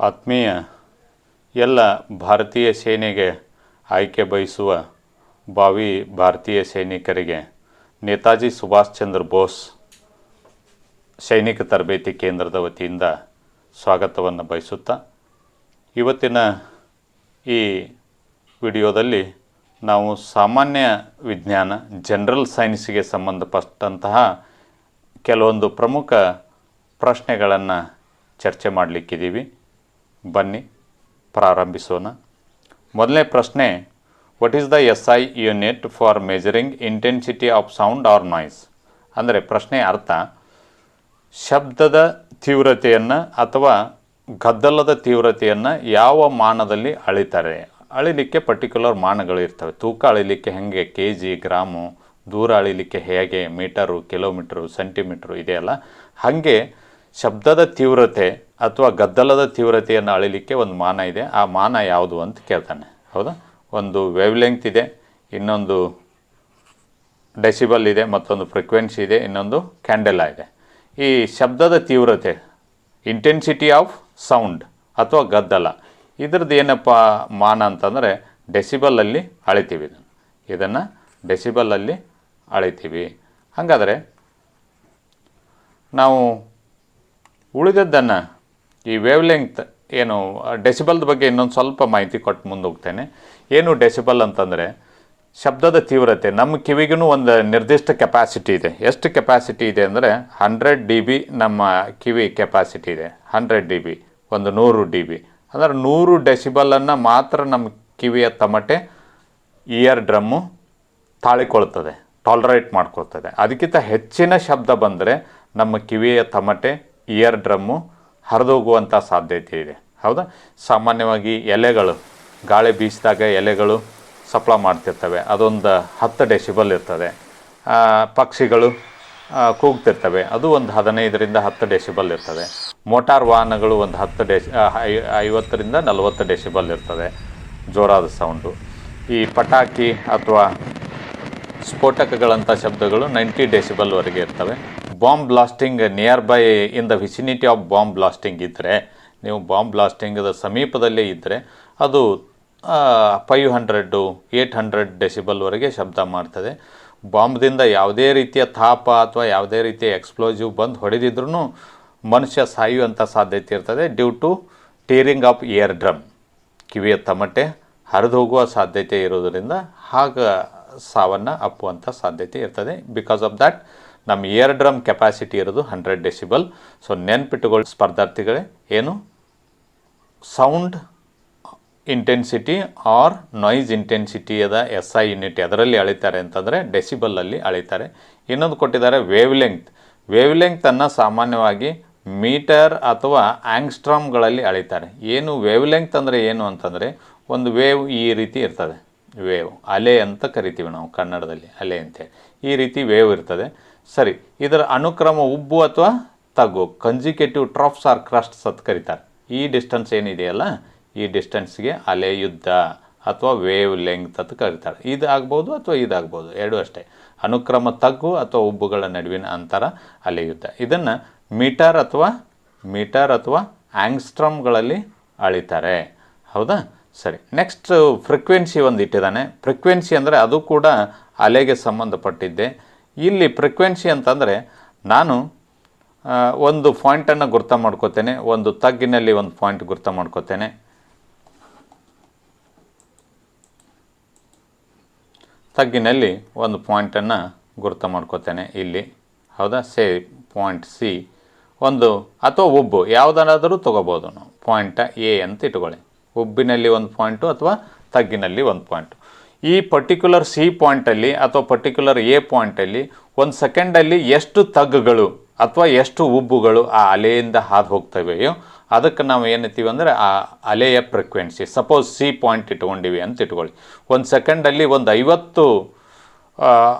ಆತ್ಮೀಯ ಎಲ್ಲ ಭಾರತೀಯ ಸೇನೆಗೆ ಆಯ್ಕೆ ಬಯಸುವ ಭಾವಿ ಭಾರತೀಯ ಸೈನಿಕರಿಗೆ ನೇತಾಜಿ ಸುಭಾಷ್ ಚಂದ್ರ ಬೋಸ್ ಸೈನಿಕ ತರಬೇತಿ ಕೇಂದ್ರದ ವತಿಯಿಂದ ಸ್ವಾಗತವನ್ನು ಬಯಸುತ್ತಾ ಇವತ್ತಿನ ಈ ವಿಡಿಯೋದಲ್ಲಿ ನಾವು ಸಾಮಾನ್ಯ ವಿಜ್ಞಾನ ಜನರಲ್ ಸೈನ್ಸ್ಗೆ ಸಂಬಂಧಪಟ್ಟಂತಹ ಕೆಲವೊಂದು ಪ್ರಮುಖ ಪ್ರಶ್ನೆಗಳನ್ನು ಚರ್ಚೆ ಮಾಡಲಿಕ್ಕಿದ್ದೀವಿ. ಬನ್ನಿ ಪ್ರಾರಂಭಿಸೋಣ. ಮೊದಲನೇ ಪ್ರಶ್ನೆ, what is the SI unit for measuring intensity of sound or noise? ಅಂದರೆ ಪ್ರಶ್ನೆ ಅರ್ಥ, ಶಬ್ದದ ತೀವ್ರತೆಯನ್ನು ಅಥವಾ ಗದ್ದಲದ ತೀವ್ರತೆಯನ್ನು ಯಾವ ಮಾನದಲ್ಲಿ ಅಳಿತಾರೆ? ಅಳಿಲಿಕ್ಕೆ ಪರ್ಟಿಕ್ಯುಲರ್ ಮಾನಗಳು ಇರ್ತವೆ. ತೂಕ ಅಳಿಲಿಕ್ಕೆ ಹೇಗೆ kg, ಗ್ರಾಮು, ದೂರ ಅಳಿಲಿಕ್ಕೆ ಹೇಗೆ ಮೀಟರು, ಕಿಲೋಮೀಟರು, ಸೆಂಟಿಮೀಟ್ರು ಇದೆಯಲ್ಲ, ಹಾಗೆ ಶಬ್ದದ ತೀವ್ರತೆ ಅಥವಾ ಗದ್ದಲದ ತೀವ್ರತೆಯನ್ನು ಅಳಿಲಿಕ್ಕೆ ಒಂದು ಮಾನ ಇದೆ. ಆ ಮಾನ ಯಾವುದು ಅಂತ ಕೇಳ್ತಾನೆ. ಹೌದಾ? ಒಂದು ವೇವ್ ಲೆಂತ್ ಇದೆ, ಇನ್ನೊಂದು ಡೆಸಿಬಲ್ ಇದೆ, ಮತ್ತೊಂದು ಫ್ರೀಕ್ವೆನ್ಸಿ ಇದೆ, ಇನ್ನೊಂದು ಕ್ಯಾಂಡೆಲಾ ಇದೆ. ಈ ಶಬ್ದದ ತೀವ್ರತೆ ಇಂಟೆನ್ಸಿಟಿ ಆಫ್ ಸೌಂಡ್ ಅಥವಾ ಗದ್ದಲ ಇದ್ರದ್ದು ಏನಪ್ಪ ಮಾನ ಅಂತಂದರೆ ಡೆಸಿಬಲಲ್ಲಿ ಅಳಿತೀವಿ. ಇದನ್ನು ಡೆಸಿಬಲಲ್ಲಿ ಅಳಿತೀವಿ. ಹಾಗಾದರೆ ನಾವು ಉಳಿದದ್ದನ್ನು ಈ ವೇವ್ ಲೆಂತ್ ಏನು ಡೆಸಿಬಲ್ದ ಬಗ್ಗೆ ಇನ್ನೊಂದು ಸ್ವಲ್ಪ ಮಾಹಿತಿ ಕೊಟ್ಟು ಮುಂದೆ ಹೋಗ್ತೇನೆ. ಏನು ಡೆಸಿಬಲ್ ಅಂತಂದರೆ ಶಬ್ದದ ತೀವ್ರತೆ. ನಮ್ಮ ಕಿವಿಗೂ ಒಂದು ನಿರ್ದಿಷ್ಟ ಕೆಪಾಸಿಟಿ ಇದೆ. ಎಷ್ಟು ಕೆಪಾಸಿಟಿ ಇದೆ ಅಂದರೆ 100 dB ನಮ್ಮ ಕಿವಿ ಕೆಪಾಸಿಟಿ ಇದೆ. 100 dB, ಒಂದು 100 dB ಅಂದರೆ 100 ಡೆಸಿಬಲನ್ನು ಮಾತ್ರ ನಮ್ಮ ಕಿವಿಯ ತಮಟೆ ಇಯರ್ ಡ್ರಮ್ಮು ತಾಳಿಕೊಳ್ತದೆ, ಟಾಲರೇಟ್ ಮಾಡ್ಕೊಳ್ತದೆ. ಅದಕ್ಕಿಂತ ಹೆಚ್ಚಿನ ಶಬ್ದ ಬಂದರೆ ನಮ್ಮ ಕಿವಿಯ ತಮಟೆ ಇಯರ್ ಡ್ರಮ್ಮು ಹರಿದೋಗುವಂಥ ಸಾಧ್ಯತೆ ಇದೆ. ಹೌದಾ? ಸಾಮಾನ್ಯವಾಗಿ ಎಲೆಗಳು ಗಾಳಿ ಬೀಸಿದಾಗ ಎಲೆಗಳು ಸಪ್ಪಳ ಮಾಡ್ತಿರ್ತವೆ, ಅದೊಂದು 10 ಡೆಸಿಬಲ್ ಇರ್ತದೆ. ಪಕ್ಷಿಗಳು ಕೂಗ್ತಿರ್ತವೆ, ಅದು ಒಂದು 15ರಿಂದ 10 ಡೆಸಿಬಲ್ ಇರ್ತದೆ. ಮೋಟಾರ್ ವಾಹನಗಳು ಒಂದು 50ರಿಂದ 40 ಡೆಸಿಬಲ್ ಇರ್ತದೆ ಜೋರಾದ ಸೌಂಡು. ಈ ಪಟಾಕಿ ಅಥವಾ ಸ್ಫೋಟಕಗಳಂಥ ಶಬ್ದಗಳು 90 ಡೆಸಿಬಲ್ವರೆಗೆ ಇರ್ತವೆ. Bomb blasting near by in the vicinity of bomb blasting ಇದ್ದರೆ, ನೀವು ಬಾಂಬ್ ಬ್ಲಾಸ್ಟಿಂಗದ ಸಮೀಪದಲ್ಲೇ ಇದ್ದರೆ ಅದು 500, 800 ಡೆಸಿಬಲ್ವರೆಗೆ ಶಬ್ದ ಮಾಡ್ತದೆ. ಬಾಂಬ್ದಿಂದ ಯಾವುದೇ ರೀತಿಯ ತಾಪ ಅಥವಾ ಯಾವುದೇ ರೀತಿಯ ಎಕ್ಸ್ಪ್ಲೋಸಿವ್ ಬಂದು ಹೊಡೆದಿದ್ರೂ ಮನುಷ್ಯ ಸಾಯುವಂಥ ಸಾಧ್ಯತೆ ಇರ್ತದೆ. Due to tearing of eardrum, ಕಿವಿಯ ತಮಟೆ ಹರಿದು ಹೋಗುವ ಸಾಧ್ಯತೆ ಇರೋದರಿಂದ ಸಾವನ್ನು ಅಪ್ಪುವಂಥ ಸಾಧ್ಯತೆ ಇರ್ತದೆ. ಬಿಕಾಸ್ ಆಫ್ ದ್ಯಾಟ್ ನಮ್ಮ ಇಯರ್ ಡ್ರಮ್ ಕೆಪಾಸಿಟಿ ಇರೋದು 100 ಡೆಸಿಬಲ್. ಸೊ ನೆನ್ಪಿಟ್ಟುಕೊಳ್ಳಿ ಸ್ಪರ್ಧಾರ್ಥಿಗಳೇ, ಏನು ಸೌಂಡ್ ಇಂಟೆನ್ಸಿಟಿ ಆರ್ ನಾಯ್ಸ್ ಇಂಟೆನ್ಸಿಟಿಯದ SI ಯೂನಿಟ್ ಅದರಲ್ಲಿ ಅಳಿತಾರೆ ಅಂತಂದರೆ ಡೆಸಿಬಲಲ್ಲಿ ಅಳಿತಾರೆ. ಇನ್ನೊಂದು ಕೊಟ್ಟಿದ್ದಾರೆ ವೇವ್ ಲೆಂತ್. ವೇವ್ ಲೆಂತನ್ನು ಸಾಮಾನ್ಯವಾಗಿ ಮೀಟರ್ ಅಥವಾ ಆಂಗ್ಸ್ಟ್ರಾಮ್ಗಳಲ್ಲಿ ಅಳಿತಾರೆ. ಏನು ವೇವ್ ಲೆಂತ್ ಅಂದರೆ ಏನು ಅಂತಂದರೆ, ಒಂದು ವೇವ್ ಈ ರೀತಿ ಇರ್ತದೆ. ವೇವ್ ಅಲೆ ಅಂತ ಕರಿತೀವಿ ನಾವು ಕನ್ನಡದಲ್ಲಿ, ಅಲೆ ಅಂತೇಳಿ. ಈ ರೀತಿ ವೇವ್ ಇರ್ತದೆ. ಸರಿ, ಇದರ ಅನುಕ್ರಮ ಉಬ್ಬು ಅಥವಾ ತಗ್ಗು, ಕಂಜಿಕೇಟಿವ್ ಟ್ರಾಫ್ಸ್ ಆರ್ ಕ್ರಸ್ಟ್ಸ್ ಅಂತ ಕರೀತಾರೆ. ಈ ಡಿಸ್ಟೆನ್ಸ್ ಏನಿದೆಯಲ್ಲ, ಈ ಡಿಸ್ಟೆನ್ಸ್ಗೆ ಅಲೆಯುದ್ದ ಅಥವಾ ವೇವ್ ಲೆಂತ್ ಅಂತ ಕರೀತಾರೆ. ಇದು ಆಗ್ಬೋದು ಅಥವಾ ಇದಾಗ್ಬೋದು, ಎರಡೂ ಅಷ್ಟೇ. ಅನುಕ್ರಮ ತಗ್ಗು ಅಥವಾ ಉಬ್ಬುಗಳ ನಡುವಿನ ಅಂತರ ಅಲೆಯುದ್ದ. ಇದನ್ನು ಮೀಟರ್ ಅಥವಾ ಆಂಗ್ಸ್ಟ್ರಮ್ಗಳಲ್ಲಿ ಅಳಿತಾರೆ. ಹೌದಾ? ಸರಿ, ನೆಕ್ಸ್ಟ್ ಫ್ರೀಕ್ವೆನ್ಸಿ ಒಂದು ಇಟ್ಟಿದ್ದಾನೆ. ಫ್ರೀಕ್ವೆನ್ಸಿ ಅಂದರೆ ಅದು ಕೂಡ ಅಲೆಗೆ ಸಂಬಂಧಪಟ್ಟಿದ್ದೆ. ಇಲ್ಲಿ ಫ್ರೀಕ್ವೆನ್ಸಿ ಅಂತಂದರೆ ನಾನು ಒಂದು ಪಾಯಿಂಟನ್ನು ಗುರ್ತ ಮಾಡ್ಕೋತೇನೆ, ಒಂದು ತಗ್ಗಿನಲ್ಲಿ ಒಂದು ಪಾಯಿಂಟ್ ಗುರ್ತ ಮಾಡ್ಕೋತೇನೆ. ತಗ್ಗಿನಲ್ಲಿ ಒಂದು ಪಾಯಿಂಟನ್ನು ಗುರ್ತ ಮಾಡ್ಕೋತೇನೆ ಇಲ್ಲಿ. ಹೌದಾ? ಪಾಯಿಂಟ್ C ಒಂದು ಅಥವಾ ಉಬ್ಬು ಯಾವುದನ್ನಾದರೂ ತೊಗೋಬೋದು ನಾವು. ಪಾಯಿಂಟ A ಅಂತ ಇಟ್ಕೊಳ್ಳಿ. ಉಬ್ಬಿನಲ್ಲಿ ಒಂದು ಪಾಯಿಂಟು ಅಥವಾ ತಗ್ಗಿನಲ್ಲಿ ಒಂದು ಪಾಯಿಂಟು. ಈ ಪರ್ಟಿಕ್ಯುಲರ್ C ಪಾಯಿಂಟಲ್ಲಿ ಅಥವಾ ಪರ್ಟಿಕ್ಯುಲರ್ A ಪಾಯಿಂಟಲ್ಲಿ ಒಂದು ಸೆಕೆಂಡಲ್ಲಿ ಎಷ್ಟು ತಗ್ಗುಗಳು ಅಥವಾ ಎಷ್ಟು ಉಬ್ಬುಗಳು ಆ ಅಲೆಯಿಂದ ಹಾದು ಹೋಗ್ತವೆಯೋ ಅದಕ್ಕೆ ನಾವು ಏನಂತೀವಿ ಅಂದರೆ ಆ ಅಲೆಯ ಫ್ರೀಕ್ವೆನ್ಸಿ. ಸಪೋಸ್ C ಪಾಯಿಂಟ್ ಇಟ್ಕೊಂಡಿವಿ ಅಂತ ಇಟ್ಕೊಳ್ಳಿ. ಒಂದು ಸೆಕೆಂಡಲ್ಲಿ ಒಂದು 50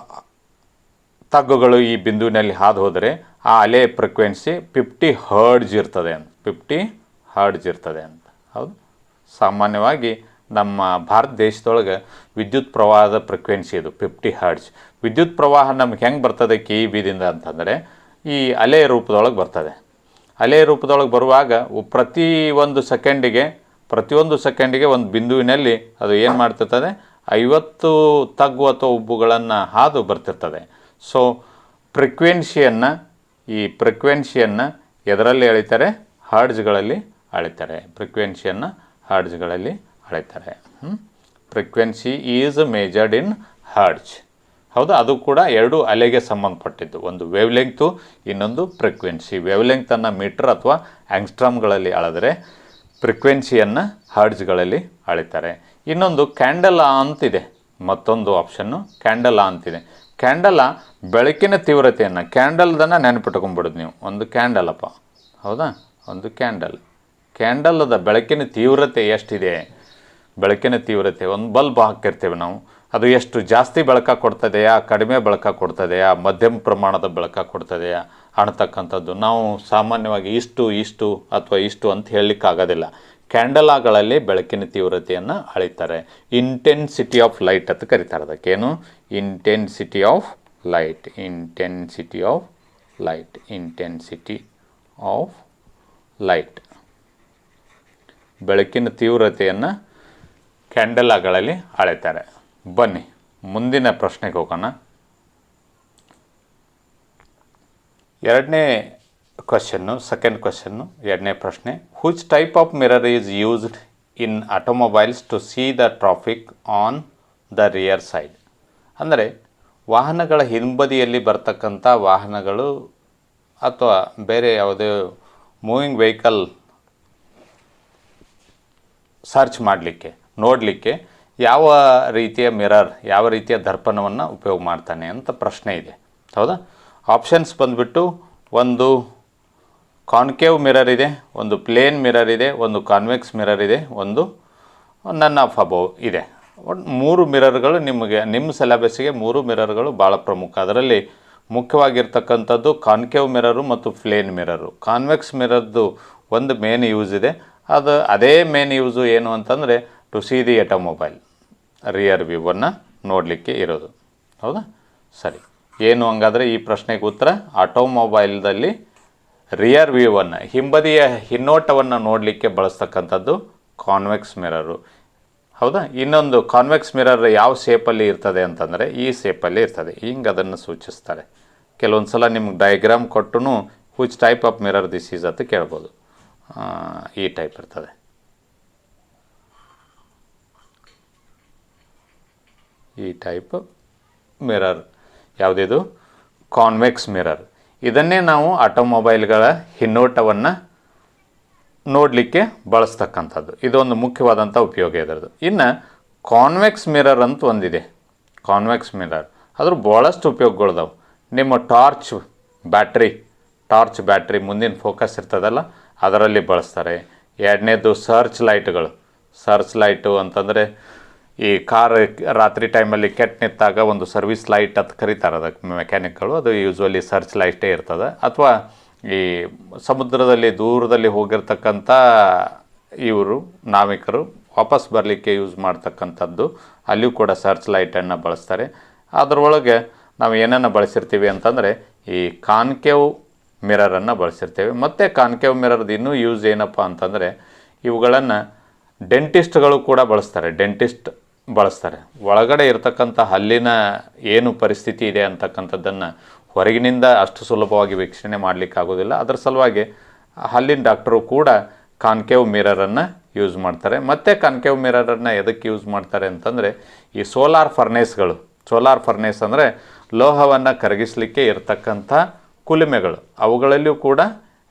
ತಗ್ಗುಗಳು ಈ ಬಿಂದುವಿನಲ್ಲಿ ಹಾದು ಹೋದರೆ ಆ ಅಲೆಯ ಫ್ರೀಕ್ವೆನ್ಸಿ 50 ಹರ್ಡ್ಜ್ ಇರ್ತದೆ ಅಂತ. 50 ಹರ್ಡ್ಜ್ ಇರ್ತದೆ ಅಂತ. ಹೌದು? ಸಾಮಾನ್ಯವಾಗಿ ನಮ್ಮ ಭಾರತ ದೇಶದೊಳಗೆ ವಿದ್ಯುತ್ ಪ್ರವಾಹದ ಫ್ರೀಕ್ವೆನ್ಸಿ ಇದು 50 ಹರ್ಡ್ಜ್. ವಿದ್ಯುತ್ ಪ್ರವಾಹ ನಮ್ಗೆ ಹೆಂಗೆ ಬರ್ತದೆ KEBದಿಂದ ಅಂತಂದರೆ ಈ ಅಲೆಯ ರೂಪದೊಳಗೆ ಬರ್ತದೆ. ಅಲೆ ರೂಪದೊಳಗೆ ಬರುವಾಗ ಪ್ರತಿಯೊಂದು ಸೆಕೆಂಡಿಗೆ ಒಂದು ಬಿಂದುವಿನಲ್ಲಿ ಅದು ಏನು ಮಾಡ್ತಿರ್ತದೆ, 50 ತಗ್ಗು ಅಥವಾ ಉಬ್ಬುಗಳನ್ನು ಹಾದು ಬರ್ತಿರ್ತದೆ. ಸೊ ಫ್ರೀಕ್ವೆನ್ಸಿಯನ್ನು ಎದರಲ್ಲಿ ಅಳಿತಾರೆ? ಹರ್ಟ್ಜ್ಗಳಲ್ಲಿ ಅಳಿತಾರೆ. Frequency is measured in hertz. ಹೌದಾ? ಅದು ಕೂಡ 2 ಅಲೆಗೆ ಸಂಬಂಧಪಟ್ಟಿದ್ದು, ಒಂದು ವೇವ್ ಲೆಂಗ್ತು, ಇನ್ನೊಂದು ಫ್ರೀಕ್ವೆನ್ಸಿ. ವೇವ್ ಲೆಂಗ್ತನ್ನು ಮೀಟರ್ ಅಥವಾ ಆಂಗ್ಸ್ಟ್ರಾಮ್ಗಳಲ್ಲಿ ಅಳೆದರೆ ಫ್ರೀಕ್ವೆನ್ಸಿಯನ್ನು ಹರ್ಟ್ಜ್ಗಳಲ್ಲಿ ಅಳಿತಾರೆ. ಇನ್ನೊಂದು ಕ್ಯಾಂಡಲಾ ಅಂತಿದೆ, ಮತ್ತೊಂದು ಆಪ್ಷನ್ನು ಕ್ಯಾಂಡಲಾ ಅಂತಿದೆ. ಕ್ಯಾಂಡಲಾ ಬೆಳಕಿನ ತೀವ್ರತೆಯನ್ನು, ಕ್ಯಾಂಡಲ್ದನ್ನು ನೆನಪಿಟ್ಕೊಂಡ್ಬಿಡೋದು ನೀವು. ಒಂದು ಕ್ಯಾಂಡಲಪ್ಪ, ಹೌದಾ? ಒಂದು ಕ್ಯಾಂಡಲದ ಬೆಳಕಿನ ತೀವ್ರತೆ ಎಷ್ಟಿದೆ? ಬೆಳಕಿನ ತೀವ್ರತೆ, ಒಂದು ಬಲ್ಬ್ ಹಾಕಿರ್ತೀವಿ ನಾವು, ಅದು ಎಷ್ಟು ಜಾಸ್ತಿ ಬೆಳಕ ಕೊಡ್ತದೆಯಾ, ಕಡಿಮೆ ಬೆಳಕ ಕೊಡ್ತದೆಯಾ, ಮಧ್ಯಮ ಪ್ರಮಾಣದ ಬೆಳಕ ಕೊಡ್ತದೆಯಾ ಅನ್ನತಕ್ಕಂಥದ್ದು ನಾವು ಸಾಮಾನ್ಯವಾಗಿ ಇಷ್ಟು ಅಥವಾ ಇಷ್ಟು ಅಂತ ಹೇಳಲಿಕ್ಕಾಗೋದಿಲ್ಲ. ಕ್ಯಾಂಡಲಾಗಳಲ್ಲಿ ಬೆಳಕಿನ ತೀವ್ರತೆಯನ್ನು ಅಳಿತಾರೆ. ಇಂಟೆನ್ಸಿಟಿ ಆಫ್ ಲೈಟ್ ಅಂತ ಕರೀತಾರೆ. ಅದಕ್ಕೇನು? Intensity of light. ಬೆಳಕಿನ ತೀವ್ರತೆಯನ್ನು ಕ್ಯಾಂಡಲಾಗಳಲ್ಲಿ ಅಳಿತಾರೆ. ಬನ್ನಿ ಮುಂದಿನ ಪ್ರಶ್ನೆಗೆ ಹೋಗೋಣ. ಸೆಕೆಂಡ್ ಕ್ವಶನ್ನು, ಎರಡನೇ ಪ್ರಶ್ನೆ. Which type of mirror is used in automobiles to see the traffic on the rear side? ಅಂದರೆ ವಾಹನಗಳ ಹಿಂಬದಿಯಲ್ಲಿ ಬರ್ತಕ್ಕಂಥ ವಾಹನಗಳು ಅಥವಾ ಬೇರೆ ಯಾವುದೇ ಮೂವಿಂಗ್ ವೆಹಿಕಲ್ ಸರ್ಚ್ ಮಾಡಲಿಕ್ಕೆ, ನೋಡಲಿಕ್ಕೆ ಯಾವ ರೀತಿಯ ಮಿರರ್, ಯಾವ ರೀತಿಯ ದರ್ಪಣವನ್ನು ಉಪಯೋಗ ಮಾಡ್ತಾನೆ ಅಂತ ಪ್ರಶ್ನೆ ಇದೆ. ಹೌದಾ? ಆಪ್ಷನ್ಸ್ ಬಂದುಬಿಟ್ಟು, ಒಂದು ಕಾನ್ಕೇವ್ ಮಿರರ್ ಇದೆ, ಒಂದು ಪ್ಲೇನ್ ಮಿರರ್ ಇದೆ, ಒಂದು ಕಾನ್ವೆಕ್ಸ್ ಮಿರರ್ ಇದೆ, ಒಂದು ನನ್ ಆಫ್ ಅಬೋವ್ ಇದೆ. 3 ಮಿರರ್ಗಳು ನಿಮಗೆ, ನಿಮ್ಮ ಸಿಲೆಬಸ್ಸಿಗೆ 3 ಮಿರರ್ಗಳು ಭಾಳ ಪ್ರಮುಖ. ಅದರಲ್ಲಿ ಮುಖ್ಯವಾಗಿರ್ತಕ್ಕಂಥದ್ದು ಕಾನ್ಕೇವ್ ಮಿರರು ಮತ್ತು ಪ್ಲೇನ್ ಮಿರರು. ಕಾನ್ವೆಕ್ಸ್ ಮಿರರ್ದು ಒಂದು ಮೇನ್ ಯೂಸ್ ಇದೆ. ಅದೇ ಮೇನ್ ಯೂಸು ಏನು ಅಂತಂದರೆ to see the automobile, rear ವ್ಯೂವನ್ನು ನೋಡಲಿಕ್ಕೆ ಇರೋದು. ಹೌದಾ? ಸರಿ. ಏನು ಹಂಗಾದರೆ ಈ ಪ್ರಶ್ನೆಗೆ ಉತ್ತರ, ಆಟೋಮೊಬೈಲ್ದಲ್ಲಿ ರಿಯರ್ ವ್ಯೂವನ್ನು, ಹಿಂಬದಿಯ ಹಿನ್ನೋಟವನ್ನು ನೋಡಲಿಕ್ಕೆ ಬಳಸ್ತಕ್ಕಂಥದ್ದು ಕಾನ್ವೆಕ್ಸ್ ಮಿರರು. ಹೌದಾ? ಇನ್ನೊಂದು ಕಾನ್ವೆಕ್ಸ್ ಮಿರರ್ ಯಾವ ಶೇಪಲ್ಲಿ ಇರ್ತದೆ ಅಂತಂದರೆ ಈ ಶೇಪಲ್ಲಿ ಇರ್ತದೆ. ಹಿಂಗೆ ಅದನ್ನು ಸೂಚಿಸ್ತಾರೆ. ಕೆಲವೊಂದು ಸಲ ನಿಮ್ಗೆ ಡಯಾಗ್ರಾಮ್ ಕೊಟ್ಟು which type of mirror this is ಅಂತ ಕೇಳ್ಬೋದು. ಈ ಟೈಪ್ ಇರ್ತದೆ. ಈ ಟೈಪ್ ಮಿರರ್ ಯಾವುದಿದು? Convex mirror. ಇದನ್ನೇ ನಾವು ಆಟೋಮೊಬೈಲ್ಗಳ ಹಿನ್ನೋಟವನ್ನು ನೋಡಲಿಕ್ಕೆ ಬಳಸ್ತಕ್ಕಂಥದ್ದು. ಇದೊಂದು ಮುಖ್ಯವಾದಂಥ ಉಪಯೋಗ ಇದರದು. ಇನ್ನು ಕಾನ್ವೆಕ್ಸ್ ಮಿರರ್ ಅಂತ ಒಂದಿದೆ. ಕಾನ್ವೆಕ್ಸ್ ಮಿರರ್ ಅದ್ರ ಭಾಳಷ್ಟು ಉಪಯೋಗಗಳಿದಾವೆ. ನಿಮ್ಮ ಟಾರ್ಚ್ ಬ್ಯಾಟ್ರಿ ಮುಂದಿನ ಫೋಕಸ್ ಇರ್ತದಲ್ಲ, ಅದರಲ್ಲಿ ಬಳಸ್ತಾರೆ. ಎರಡನೇದು ಸರ್ಚ್ ಲೈಟು ಅಂತಂದರೆ ಈ ಕಾರ್ ರಾತ್ರಿ ಟೈಮಲ್ಲಿ ಕೆಟ್ಟು ನಿಂತಾಗ ಒಂದು ಸರ್ವಿಸ್ ಲೈಟ್ ಅಂತ ಕರೀತಾರೆ ಅದಕ್ಕೆ ಮೆಕ್ಯಾನಿಕ್ಗಳು. ಅದು ಯೂಶ್ವಲಿ ಸರ್ಚ್ ಲೈಟೇ ಇರ್ತದೆ. ಅಥವಾ ಈ ಸಮುದ್ರದಲ್ಲಿ ದೂರದಲ್ಲಿ ಹೋಗಿರ್ತಕ್ಕಂಥ ಇವರು ನಾವಿಕರು ವಾಪಸ್ ಬರಲಿಕ್ಕೆ ಯೂಸ್ ಮಾಡ್ತಕ್ಕಂಥದ್ದು, ಅಲ್ಲಿಯೂ ಕೂಡ ಸರ್ಚ್ ಲೈಟನ್ನು ಬಳಸ್ತಾರೆ. ಅದರೊಳಗೆ ನಾವು ಏನನ್ನು ಬಳಸಿರ್ತೀವಿ ಅಂತಂದರೆ ಈ ಕಾನ್ಕೇವ್ ಮಿರರನ್ನು ಬಳಸಿರ್ತೇವೆ. ಮತ್ತು ಕಾನ್ಕೇವ್ ಮಿರರ್ದು ಇನ್ನೂ ಯೂಸ್ ಏನಪ್ಪ ಅಂತಂದರೆ ಇವುಗಳನ್ನು ಡೆಂಟಿಸ್ಟ್ಗಳು ಕೂಡ ಬಳಸ್ತಾರೆ. ಒಳಗಡೆ ಇರತಕ್ಕಂಥ ಹಲ್ಲಿನ ಏನು ಪರಿಸ್ಥಿತಿ ಇದೆ ಅಂತಕ್ಕಂಥದ್ದನ್ನು ಹೊರಗಿನಿಂದ ಅಷ್ಟು ಸುಲಭವಾಗಿ ವೀಕ್ಷಣೆ ಮಾಡಲಿಕ್ಕಾಗೋದಿಲ್ಲ. ಅದರ ಸಲುವಾಗಿ ಹಲ್ಲಿನ ಡಾಕ್ಟರು ಕೂಡ ಕಾನ್ಕೇವ್ ಮಿರರನ್ನು ಯೂಸ್ ಮಾಡ್ತಾರೆ. ಮತ್ತು ಕಾನ್ಕೇವ್ ಮಿರರನ್ನು ಎದಕ್ಕೆ ಯೂಸ್ ಮಾಡ್ತಾರೆ ಅಂತಂದರೆ ಈ ಸೋಲಾರ್ ಫರ್ನೇಸ್ ಅಂದರೆ ಲೋಹವನ್ನು ಕರಗಿಸಲಿಕ್ಕೆ ಇರತಕ್ಕಂಥ ಕುಲುಮೆಗಳು, ಅವುಗಳಲ್ಲಿಯೂ ಕೂಡ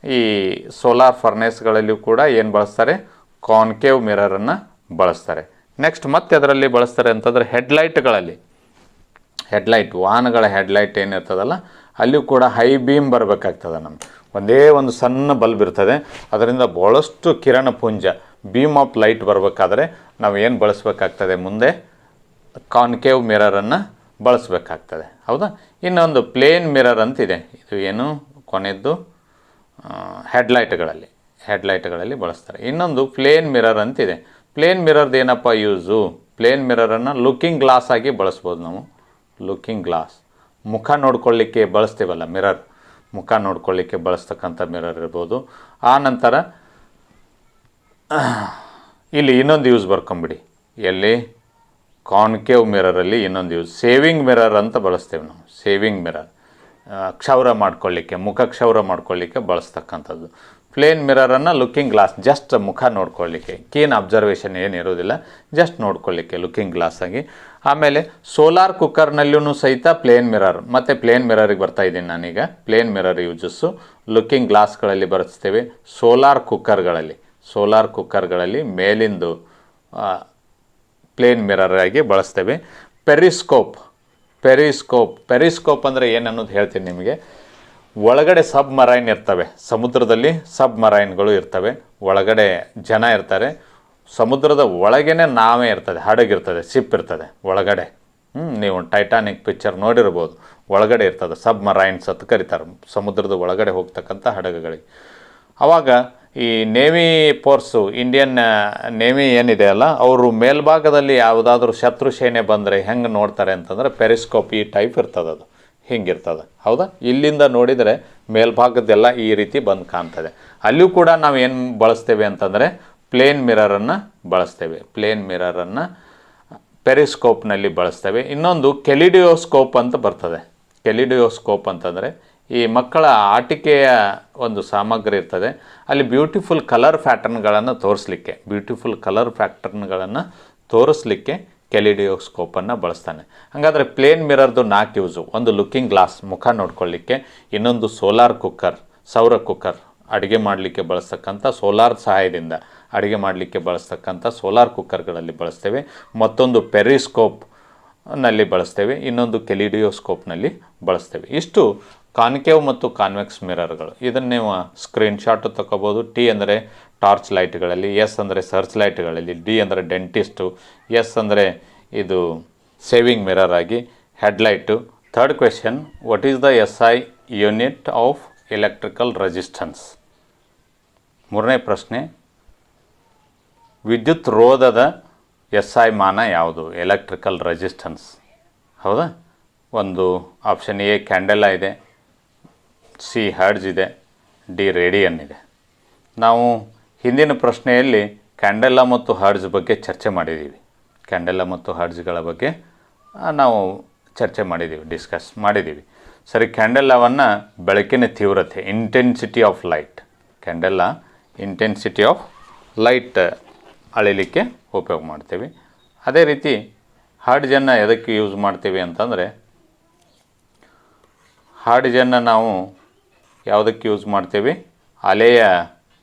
ಈ ಸೋಲಾರ್ ಫರ್ನೇಸ್ಗಳಲ್ಲಿಯೂ ಕೂಡ ಏನು ಬಳಸ್ತಾರೆ? ಕಾನ್ಕೇವ್ ಮಿರರನ್ನು ಬಳಸ್ತಾರೆ. ನೆಕ್ಸ್ಟ್ ಮತ್ತೆ ಅದರಲ್ಲಿ ಬಳಸ್ತಾರೆ ಅಂತಂದರೆ ವಾಹನಗಳ ಹೆಡ್ಲೈಟ್ ಏನಿರ್ತದಲ್ಲ, ಅಲ್ಲಿಯೂ ಕೂಡ ಹೈ ಬೀಮ್ ಬರಬೇಕಾಗ್ತದೆ. ನಮ್ಗೆ ಒಂದೇ ಒಂದು ಸಣ್ಣ ಬಲ್ಬ್ ಇರ್ತದೆ, ಅದರಿಂದ ಭಾಳಷ್ಟು ಕಿರಣ ಪುಂಜ ಬೀಮ್ ಆಫ್ ಲೈಟ್ ಬರಬೇಕಾದ್ರೆ ನಾವು ಏನು ಬಳಸಬೇಕಾಗ್ತದೆ? ಮುಂದೆ ಕಾನ್ಕೇವ್ ಮಿರರನ್ನು ಬಳಸಬೇಕಾಗ್ತದೆ. ಹೌದಾ? ಇನ್ನೊಂದು ಪ್ಲೇನ್ ಮಿರರ್ ಅಂತಿದೆ. ಇದು ಏನು ಕೊನೆಯದ್ದು ಹೆಡ್ಲೈಟ್ಗಳಲ್ಲಿ ಬಳಸ್ತಾರೆ. ಇನ್ನೊಂದು ಪ್ಲೇನ್ ಮಿರರ್ ಅಂತಿದೆ. ಪ್ಲೇನ್ ಮಿರರ್ದು ಏನಪ್ಪ ಯೂಸು? ಪ್ಲೇನ್ ಮಿರರನ್ನು ಲುಕಿಂಗ್ ಗ್ಲಾಸ್ ಆಗಿ ಬಳಸ್ಬೋದು ನಾವು. ಲುಕಿಂಗ್ ಗ್ಲಾಸ್, ಮುಖ ನೋಡ್ಕೊಳ್ಳಿಕ್ಕೆ ಬಳಸ್ತೀವಲ್ಲ ಮಿರರ್, ಮುಖ ನೋಡ್ಕೊಳ್ಳಿಕ್ಕೆ ಬಳಸ್ತಕ್ಕಂಥ ಮಿರರ್ ಇರ್ಬೋದು. ಆ ನಂತರ ಇಲ್ಲಿ ಇನ್ನೊಂದು ಯೂಸ್ ಬರ್ಕೊಂಬಿಡಿ, ಎಲ್ಲಿ ಕಾನ್ಕೇವ್ ಮಿರರಲ್ಲಿ ಇನ್ನೊಂದು ಯೂಸ್ ಸೇವಿಂಗ್ ಮಿರರ್ ಅಂತ ಬಳಸ್ತೇವೆ ನಾವು. ಸೇವಿಂಗ್ ಮಿರರ್ ಕ್ಷೌರ ಮಾಡ್ಕೊಳ್ಳಿಕ್ಕೆ, ಮುಖ ಕ್ಷೌರ ಮಾಡ್ಕೊಳ್ಳಿಕ್ಕೆ ಬಳಸ್ತಕ್ಕಂಥದ್ದು. ಪ್ಲೇನ್ ಮಿರರನ್ನು ಲುಕ್ಕಿಂಗ್ ಗ್ಲಾಸ್, ಜಸ್ಟ್ ಮುಖ ನೋಡ್ಕೊಳ್ಳಿಕ್ಕೆ, ಕೀನ್ ಅಬ್ಸರ್ವೇಷನ್ ಏನಿರೋದಿಲ್ಲ, ಜಸ್ಟ್ ನೋಡ್ಕೊಳ್ಳಿಕ್ಕೆ ಲುಕ್ಕಿಂಗ್ ಗ್ಲಾಸ್ ಆಗಿ. ಆಮೇಲೆ ಸೋಲಾರ್ ಕುಕ್ಕರ್ನಲ್ಲೂ ಸಹಿತ ಪ್ಲೇನ್ ಮಿರರ್, ಮತ್ತು ಪ್ಲೇನ್ ಮಿರರಿಗೆ ಬರ್ತಾ ಇದ್ದೀನಿ ನಾನೀಗ. ಪ್ಲೇನ್ ಮಿರರ್ ಯೂಸಸ್ಸು ಲುಕ್ಕಿಂಗ್ ಗ್ಲಾಸ್ಗಳಲ್ಲಿ ಬಳಸ್ತೇವೆ. ಸೋಲಾರ್ ಕುಕ್ಕರ್ಗಳಲ್ಲಿ ಮೇಲಿಂದು ಪ್ಲೇನ್ ಮಿರರ್ ಆಗಿ ಬಳಸ್ತೇವೆ. ಪೆರಿಸ್ಕೋಪ್ ಅಂದರೆ ಏನನ್ನೋದು ಹೇಳ್ತೀನಿ ನಿಮಗೆ. ಒಳಗಡೆ ಸಬ್ಮರೈನ್ ಇರ್ತವೆ, ಸಮುದ್ರದಲ್ಲಿ ಸಬ್ಮರೈನ್ಗಳು ಇರ್ತವೆ, ಒಳಗಡೆ ಜನ ಇರ್ತಾರೆ, ಸಮುದ್ರದ ಒಳಗೇನೆ ನಾವೇ ಇರ್ತದೆ, ಹಡಗಿರ್ತದೆ, ಶಿಪ್ ಇರ್ತದೆ ಒಳಗಡೆ. ನೀವು ಟೈಟಾನಿಕ್ ಪಿಕ್ಚರ್ ನೋಡಿರ್ಬೋದು, ಒಳಗಡೆ ಇರ್ತದೆ, ಸಬ್ಮರೈನ್ಸ್ ಅಂತ ಕರೀತಾರೆ, ಸಮುದ್ರದ ಒಳಗಡೆ ಹೋಗ್ತಕ್ಕಂಥ ಹಡಗುಗಳಿಗೆ. ಆವಾಗ ಈ ನೇವಿ ಫೋರ್ಸು, ಇಂಡಿಯನ್ ನೇವಿ ಏನಿದೆ ಅಲ್ಲ, ಅವರು ಮೇಲ್ಭಾಗದಲ್ಲಿ ಯಾವುದಾದ್ರೂ ಶತ್ರು ಸೇನೆ ಬಂದರೆ ಹೆಂಗೆ ನೋಡ್ತಾರೆ ಅಂತಂದರೆ ಪೆರಿಸ್ಕೋಪ್ ಈ ಟೈಪ್ ಇರ್ತದೆ, ಅದು ಹಿಂಗಿರ್ತದೆ. ಹೌದಾ? ಇಲ್ಲಿಂದ ನೋಡಿದರೆ ಮೇಲ್ಭಾಗದ್ದೆಲ್ಲ ಈ ರೀತಿ ಬಂದು ಕಾಣ್ತದೆ. ಅಲ್ಲಿಯೂ ಕೂಡ ನಾವು ಏನು ಬಳಸ್ತೇವೆ ಅಂತಂದರೆ ಪ್ಲೇನ್ ಮಿರರನ್ನು ಬಳಸ್ತೇವೆ. ಪ್ಲೇನ್ ಮಿರರನ್ನು ಪೆರಿಸ್ಕೋಪ್ನಲ್ಲಿ ಬಳಸ್ತೇವೆ. ಇನ್ನೊಂದು ಕೆಲಿಡಿಯೋಸ್ಕೋಪ್ ಅಂತ ಬರ್ತದೆ. ಕೆಲಿಡಿಯೋಸ್ಕೋಪ್ ಅಂತಂದರೆ ಈ ಮಕ್ಕಳ ಆಟಿಕೆಯ ಒಂದು ಸಾಮಗ್ರಿ ಇರ್ತದೆ, ಅಲ್ಲಿ ಬ್ಯೂಟಿಫುಲ್ ಕಲರ್ ಪ್ಯಾಟರ್ನ್ಗಳನ್ನು ತೋರಿಸ್ಲಿಕ್ಕೆ ಕೆಲಿಡಿಯೋಸ್ಕೋಪನ್ನು ಬಳಸ್ತಾನೆ. ಹಾಗಾದರೆ ಪ್ಲೇನ್ ಮಿರರ್ದು 4 ಯೂಸು. ಒಂದು ಲುಕ್ಕಿಂಗ್ ಗ್ಲಾಸ್, ಮುಖ ನೋಡ್ಕೊಳ್ಳಿಕ್ಕೆ. ಇನ್ನೊಂದು ಸೌರ ಕುಕ್ಕರ್, ಅಡುಗೆ ಮಾಡಲಿಕ್ಕೆ ಬಳಸ್ತಕ್ಕಂಥ ಸೋಲಾರ್ ಸಹಾಯದಿಂದ ಅಡುಗೆ ಮಾಡಲಿಕ್ಕೆ ಬಳಸ್ತಕ್ಕಂಥ ಸೋಲಾರ್ ಕುಕ್ಕರ್ಗಳಲ್ಲಿ ಬಳಸ್ತೇವೆ. ಮತ್ತೊಂದು ಪೆರಿಸ್ಕೋಪ್ನಲ್ಲಿ ಬಳಸ್ತೇವೆ, ಇನ್ನೊಂದು ಕೆಲಿಡಿಯೋಸ್ಕೋಪ್ನಲ್ಲಿ ಬಳಸ್ತೇವೆ. ಇಷ್ಟು ಕಾನ್ಕೇವ್ ಮತ್ತು ಕಾನ್ವೆಕ್ಸ್ ಮಿರರ್ಗಳು. ಇದನ್ನು ನೀವು ಸ್ಕ್ರೀನ್ಶಾಟು ತಗೋಬೋದು. ಟಿ ಅಂದರೆ ಟಾರ್ಚ್ ಲೈಟ್ಗಳಲ್ಲಿ, ಎಸ್ ಅಂದರೆ ಸರ್ಚ್ ಲೈಟ್ಗಳಲ್ಲಿ, ಡಿ ಅಂದರೆ ಡೆಂಟಿಸ್ಟು, ಎಸ್ ಅಂದರೆ ಇದು ಸೇವಿಂಗ್ ಮಿರರ್ ಆಗಿ headlight. Third question, what is the SI unit of electrical resistance? ಮೂರನೇ ಪ್ರಶ್ನೆ, ವಿದ್ಯುತ್ ರೋಧದ SI ಮಾನ ಯಾವುದು? Electrical resistance. ಹೌದಾ? ಒಂದು ಆಪ್ಷನ್ ಎ ಕ್ಯಾಂಡೆಲಾ ಇದೆ, ಸಿ ಹರ್ಡ್ಜ್ ಇದೆ, ಡಿ ರೇಡಿಯನ್ ಇದೆ. ನಾವು ಹಿಂದಿನ ಪ್ರಶ್ನೆಯಲ್ಲಿ ಕ್ಯಾಂಡೆಲಾ ಮತ್ತು ಹರ್ಡ್ಜ್ ಬಗ್ಗೆ ಚರ್ಚೆ ಮಾಡಿದ್ದೀವಿ. ಕ್ಯಾಂಡೆಲಾ ಮತ್ತು ಹರ್ಡ್ಜ್ಗಳ ಬಗ್ಗೆ ನಾವು ಚರ್ಚೆ ಮಾಡಿದ್ದೀವಿ, ಡಿಸ್ಕಸ್ ಮಾಡಿದ್ದೀವಿ. ಸರಿ, ಕ್ಯಾಂಡೆಲಾವನ್ನು ಬೆಳಕಿನ ತೀವ್ರತೆ, intensity of light, candela intensity of light ಅಳಿಲಿಕ್ಕೆ ಉಪಯೋಗ ಮಾಡ್ತೀವಿ. ಅದೇ ರೀತಿ ಹರ್ಡ್ಜನ್ನು ಎದಕ್ಕೆ ಯೂಸ್ ಮಾಡ್ತೀವಿ ಅಂತಂದರೆ, ಹರ್ಡ್ಜನ್ನು ನಾವು ಯಾವುದಕ್ಕೆ ಯೂಸ್ ಮಾಡ್ತೀವಿ? ಅಲೆಯ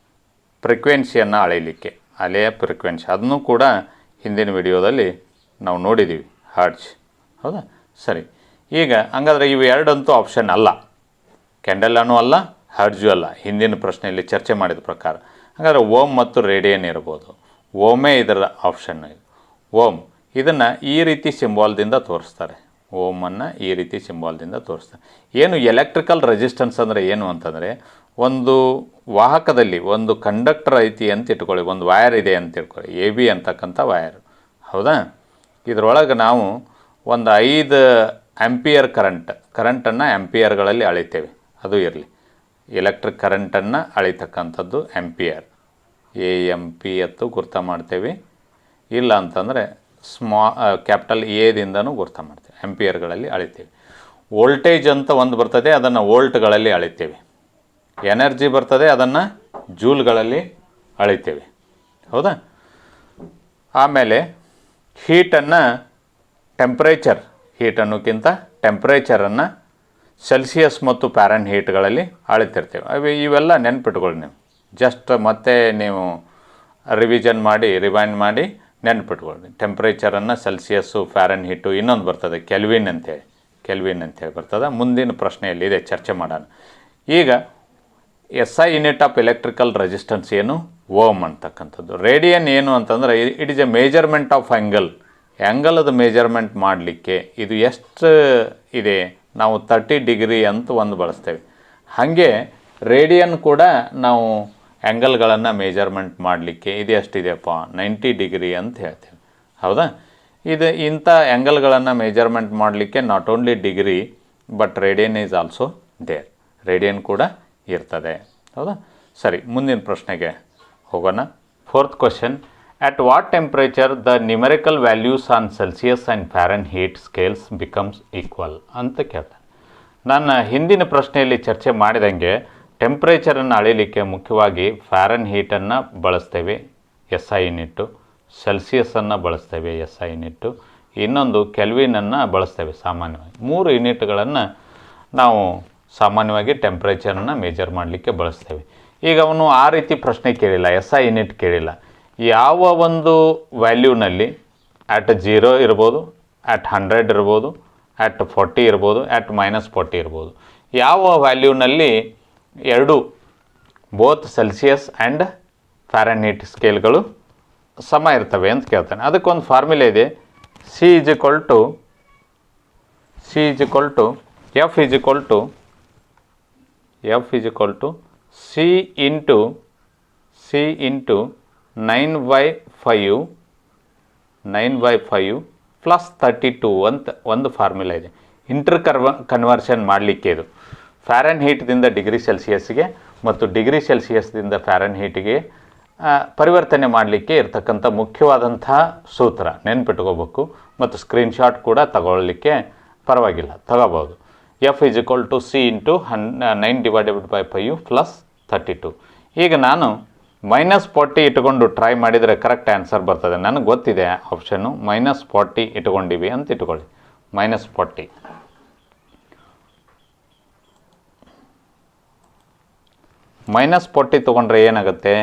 ಫ್ರೀಕ್ವೆನ್ಸಿಯನ್ನು ಅಳೆಯಲಿಕ್ಕೆ. ಅಲೆಯ ಫ್ರೀಕ್ವೆನ್ಸಿ ಅದನ್ನು ಕೂಡ ಹಿಂದಿನ ವಿಡಿಯೋದಲ್ಲಿ ನಾವು ನೋಡಿದ್ದೀವಿ, ಹರ್ಡ್ಜ್. ಹೌದಾ? ಸರಿ, ಈಗ ಹಂಗಾದರೆ ಇವು ಎರಡಂತೂ ಆಪ್ಷನ್ ಅಲ್ಲ, ಕ್ಯಾಂಡೆಲಾನೂ ಅಲ್ಲ, ಹರ್ಡ್ಜು ಅಲ್ಲ, ಹಿಂದಿನ ಪ್ರಶ್ನೆಯಲ್ಲಿ ಚರ್ಚೆ ಮಾಡಿದ ಪ್ರಕಾರ. ಹಾಗಾದರೆ ಓಮ್ ಮತ್ತು ರೇಡಿಯನ್ ಇರ್ಬೋದು. ಓಮೇ ಇದರ ಆಪ್ಷನ್. ಓಮ್ ಇದನ್ನು ಈ ರೀತಿ ಸಿಂಬಾಲ್ದಿಂದ ತೋರಿಸ್ತಾರೆ. ಓಮನ್ನು ಈ ರೀತಿ ಸಿಂಬಾಲ್ದಿಂದ ತೋರಿಸ್ತಾರೆ. ಏನು ಎಲೆಕ್ಟ್ರಿಕಲ್ ರೆಸಿಸ್ಟೆನ್ಸ್ ಅಂದರೆ ಏನು ಅಂತಂದರೆ, ಒಂದು ವಾಹಕದಲ್ಲಿ ಒಂದು ಕಂಡಕ್ಟರ್ ಐತಿ ಅಂತ ಇಟ್ಕೊಳ್ಳಿ, ಒಂದು ವಯರ್ ಇದೆ ಅಂತ ಇಟ್ಕೊಳ್ಳಿ, AB ಅಂತಕ್ಕಂಥ ವಯರ್. ಹೌದಾ? ಇದರೊಳಗೆ ನಾವು ಒಂದು 5 ಆಂಪಿಯರ್ ಕರೆಂಟನ್ನು ಆಂಪಿಯರ್ಗಳಲ್ಲಿ ಅಳಿತೇವೆ. ಅದು ಇರಲಿ, ಎಲೆಕ್ಟ್ರಿಕ್ ಕರೆಂಟನ್ನು ಅಳಿತಕ್ಕಂಥದ್ದು ಆಂಪಿಯರ್, AMP ಎತ್ತು ಗುರ್ತ ಮಾಡ್ತೇವೆ. ಇಲ್ಲ ಅಂತಂದರೆ ಕ್ಯಾಪಿಟಲ್ ಎದಿಂದನೂ ಗುರ್ತ ಮಾಡ್ತೇವೆ, ಆಂಪಿಯರ್ಗಳಲ್ಲಿ ಅಳಿತೇವೆ. ವೋಲ್ಟೇಜ್ ಅಂತ ಒಂದು ಬರ್ತದೆ, ಅದನ್ನು ವೋಲ್ಟ್ಗಳಲ್ಲಿ ಅಳಿತೇವೆ. ಎನರ್ಜಿ ಬರ್ತದೆ, ಅದನ್ನು ಜೂಲ್ಗಳಲ್ಲಿ ಅಳಿತೇವೆ. ಹೌದಾ? ಆಮೇಲೆ ಹೀಟನ್ನು ಹೀಟನ್ನೋಕ್ಕಿಂತ ಟೆಂಪ್ರೇಚರನ್ನು ಸೆಲ್ಸಿಯಸ್ ಮತ್ತು ಪ್ಯಾರನ್ ಹೀಟ್ಗಳಲ್ಲಿ ಅಳಿತಿರ್ತೇವೆ. ಇವೆಲ್ಲ ನೆನ್ಪಿಟ್ಕೊಳ್ಳಿ ನೀವು. ಜಸ್ಟ್ ಮತ್ತೆ ನೀವು ರಿವೈಂಡ್ ಮಾಡಿ ನೆನ್ಪಿಟ್ಕೊಳ್ಳಿ. ಟೆಂಪ್ರೇಚರನ್ನು ಸೆಲ್ಸಿಯಸ್ಸು, ಫ್ಯಾರನ್ ಹೀಟು, ಇನ್ನೊಂದು ಬರ್ತದೆ ಕೆಲ್ವಿನ್ ಅಂತೇಳಿ ಬರ್ತದೆ. ಮುಂದಿನ ಪ್ರಶ್ನೆಯಲ್ಲಿ ಇದೆ, ಚರ್ಚೆ ಮಾಡೋಣ. ಈಗ SI unit of electrical resistance ಏನು? ಓಮ್ ಅಂತಕ್ಕಂಥದ್ದು. ರೇಡಿಯನ್ ಏನು ಅಂತಂದರೆ, it is a measurement of ಆ್ಯಂಗಲದ ಮೇಜರ್ಮೆಂಟ್ ಮಾಡಲಿಕ್ಕೆ ಇದು ಎಷ್ಟು ಇದೆ, ನಾವು 30 ಡಿಗ್ರಿ ಅಂತ ಒಂದು ಬಳಸ್ತೇವೆ. ಹಾಗೆ ರೇಡಿಯನ್ ಕೂಡ ನಾವು ಆ್ಯಂಗಲ್ಗಳನ್ನು ಮೇಜರ್ಮೆಂಟ್ ಮಾಡಲಿಕ್ಕೆ ಇದು ಎಷ್ಟಿದೆಯಪ್ಪ, 90 ಡಿಗ್ರಿ ಅಂತ ಹೇಳ್ತೇವೆ. ಹೌದಾ? ಇಂಥ ಆ್ಯಂಗಲ್ಗಳನ್ನು ಮೇಜರ್ಮೆಂಟ್ ಮಾಡಲಿಕ್ಕೆ not only degree but radian is also there. Radian ಕೂಡ ಇರ್ತದೆ. ಹೌದಾ? ಸರಿ, ಮುಂದಿನ ಪ್ರಶ್ನೆಗೆ ಹೋಗೋಣ. 4th question, at what temperature the numerical values on Celsius and Fahrenheit scales becomes equal ಅಂತ ಕೇಳ್ತಾನೆ. ನಾನು ಹಿಂದಿನ ಪ್ರಶ್ನೆಯಲ್ಲಿ ಚರ್ಚೆ ಮಾಡಿದಂಗೆ ಟೆಂಪ್ರೇಚರನ್ನು ಅಳಿಲಿಕ್ಕೆ ಮುಖ್ಯವಾಗಿ ಫ್ಯಾರನ್ಹೀಟನ್ನು ಬಳಸ್ತೇವೆ, SI ಯೂನಿಟ್ಟು, ಸೆಲ್ಸಿಯಸನ್ನು ಬಳಸ್ತೇವೆ, SI ಯೂನಿಟ್ಟು, ಇನ್ನೊಂದು ಕೆಲ್ವಿನನ್ನು ಬಳಸ್ತೇವೆ. ಸಾಮಾನ್ಯವಾಗಿ 3 ಯೂನಿಟ್ಗಳನ್ನು ನಾವು ಸಾಮಾನ್ಯವಾಗಿ ಟೆಂಪ್ರೇಚರನ್ನು ಮೇಜರ್ ಮಾಡಲಿಕ್ಕೆ ಬಳಸ್ತೇವೆ. ಈಗ ಅವನು ಆ ರೀತಿ ಪ್ರಶ್ನೆ ಕೇಳಿಲ್ಲ, SI ಯೂನಿಟ್ ಕೇಳಿಲ್ಲ. ಯಾವ ಒಂದು ವ್ಯಾಲ್ಯೂನಲ್ಲಿ ಅಟ್ 0 ಇರ್ಬೋದು, ಅಟ್ 100 ಇರ್ಬೋದು, ಅಟ್ 40 ಇರ್ಬೋದು, ಅಟ್ -40 ಇರ್ಬೋದು. ಯಾವ ವ್ಯಾಲ್ಯೂನಲ್ಲಿ ಎರಡು ಬೋತ್ ಸೆಲ್ಸಿಯಸ್ ಆ್ಯಂಡ್ ಫ್ಯಾರನ್ಹೀಟ್ ಸ್ಕೇಲ್ಗಳು ಸಮ ಇರ್ತವೆ ಅಂತ ಕೇಳ್ತಾನೆ. ಅದಕ್ಕೊಂದು ಫಾರ್ಮುಲೆ ಇದೆ. C = C into 9/5 ಪ್ಲಸ್ 32 ಅಂತ ಒಂದು ಫಾರ್ಮುಲಾ ಇದೆ. ಕನ್ವರ್ಷನ್ ಮಾಡಲಿಕ್ಕೆ ಇದು ಫ್ಯಾರನ್ಹೀಟ್ದಿಂದ ಡಿಗ್ರಿ ಸೆಲ್ಸಿಯಸ್ಗೆ ಮತ್ತು ಡಿಗ್ರಿ ಸೆಲ್ಸಿಯಸ್ದಿಂದ ಫ್ಯಾರನ್ಹೀಟ್ಗೆ ಪರಿವರ್ತನೆ ಮಾಡಲಿಕ್ಕೆ ಇರ್ತಕ್ಕಂಥ ಮುಖ್ಯವಾದಂತಹ ಸೂತ್ರ ನೆನ್ಪಿಟ್ಕೋಬೇಕು. ಮತ್ತು ಸ್ಕ್ರೀನ್ಶಾಟ್ ಕೂಡ ತಗೊಳ್ಳಿಕ್ಕೆ ಪರವಾಗಿಲ್ಲ, ತಗೋಬೋದು. F = C into 9/5 plus 32. ಈಗ ನಾನು -40 ಇಟ್ಕೊಂಡು ಟ್ರೈ ಮಾಡಿದರೆ ಕರೆಕ್ಟ್ ಆನ್ಸರ್ ಬರ್ತದೆ. ನನಗೆ ಗೊತ್ತಿದೆ ಆಪ್ಷನ್ನು. -40 ಇಟ್ಕೊಂಡಿವಿ ಅಂತ ಇಟ್ಕೊಳ್ಳಿ. -40 -40 ತೊಗೊಂಡ್ರೆ ಏನಾಗುತ್ತೆ?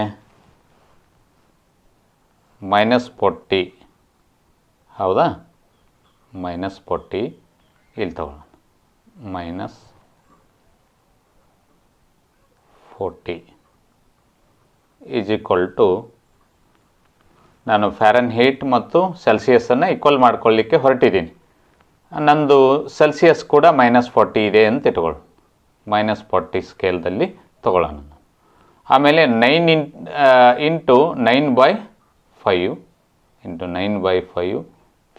-40, ಹೌದಾ? -40 ಇಲ್ಲಿ ತಗೊಳ್ಳೋಣ. -40 = ನಾನು ಫ್ಯಾರನ್ಹೀಟ್ ಮತ್ತು ಸೆಲ್ಸಿಯಸನ್ನು ಈಕ್ವಲ್ ಮಾಡ್ಕೊಳ್ಳಿಕ್ಕೆ ಹೊರಟಿದ್ದೀನಿ. ನಂದು ಸೆಲ್ಸಿಯಸ್ ಕೂಡ -40 ಇದೆ ಅಂತ ಇಟ್ಕೊಳ್ಳಿ. -40 ಸ್ಕೇಲ್ದಲ್ಲಿ ತಗೊಳ್ಳೋಣ. ಆಮೇಲೆ 9 ಇಂಟು 9/5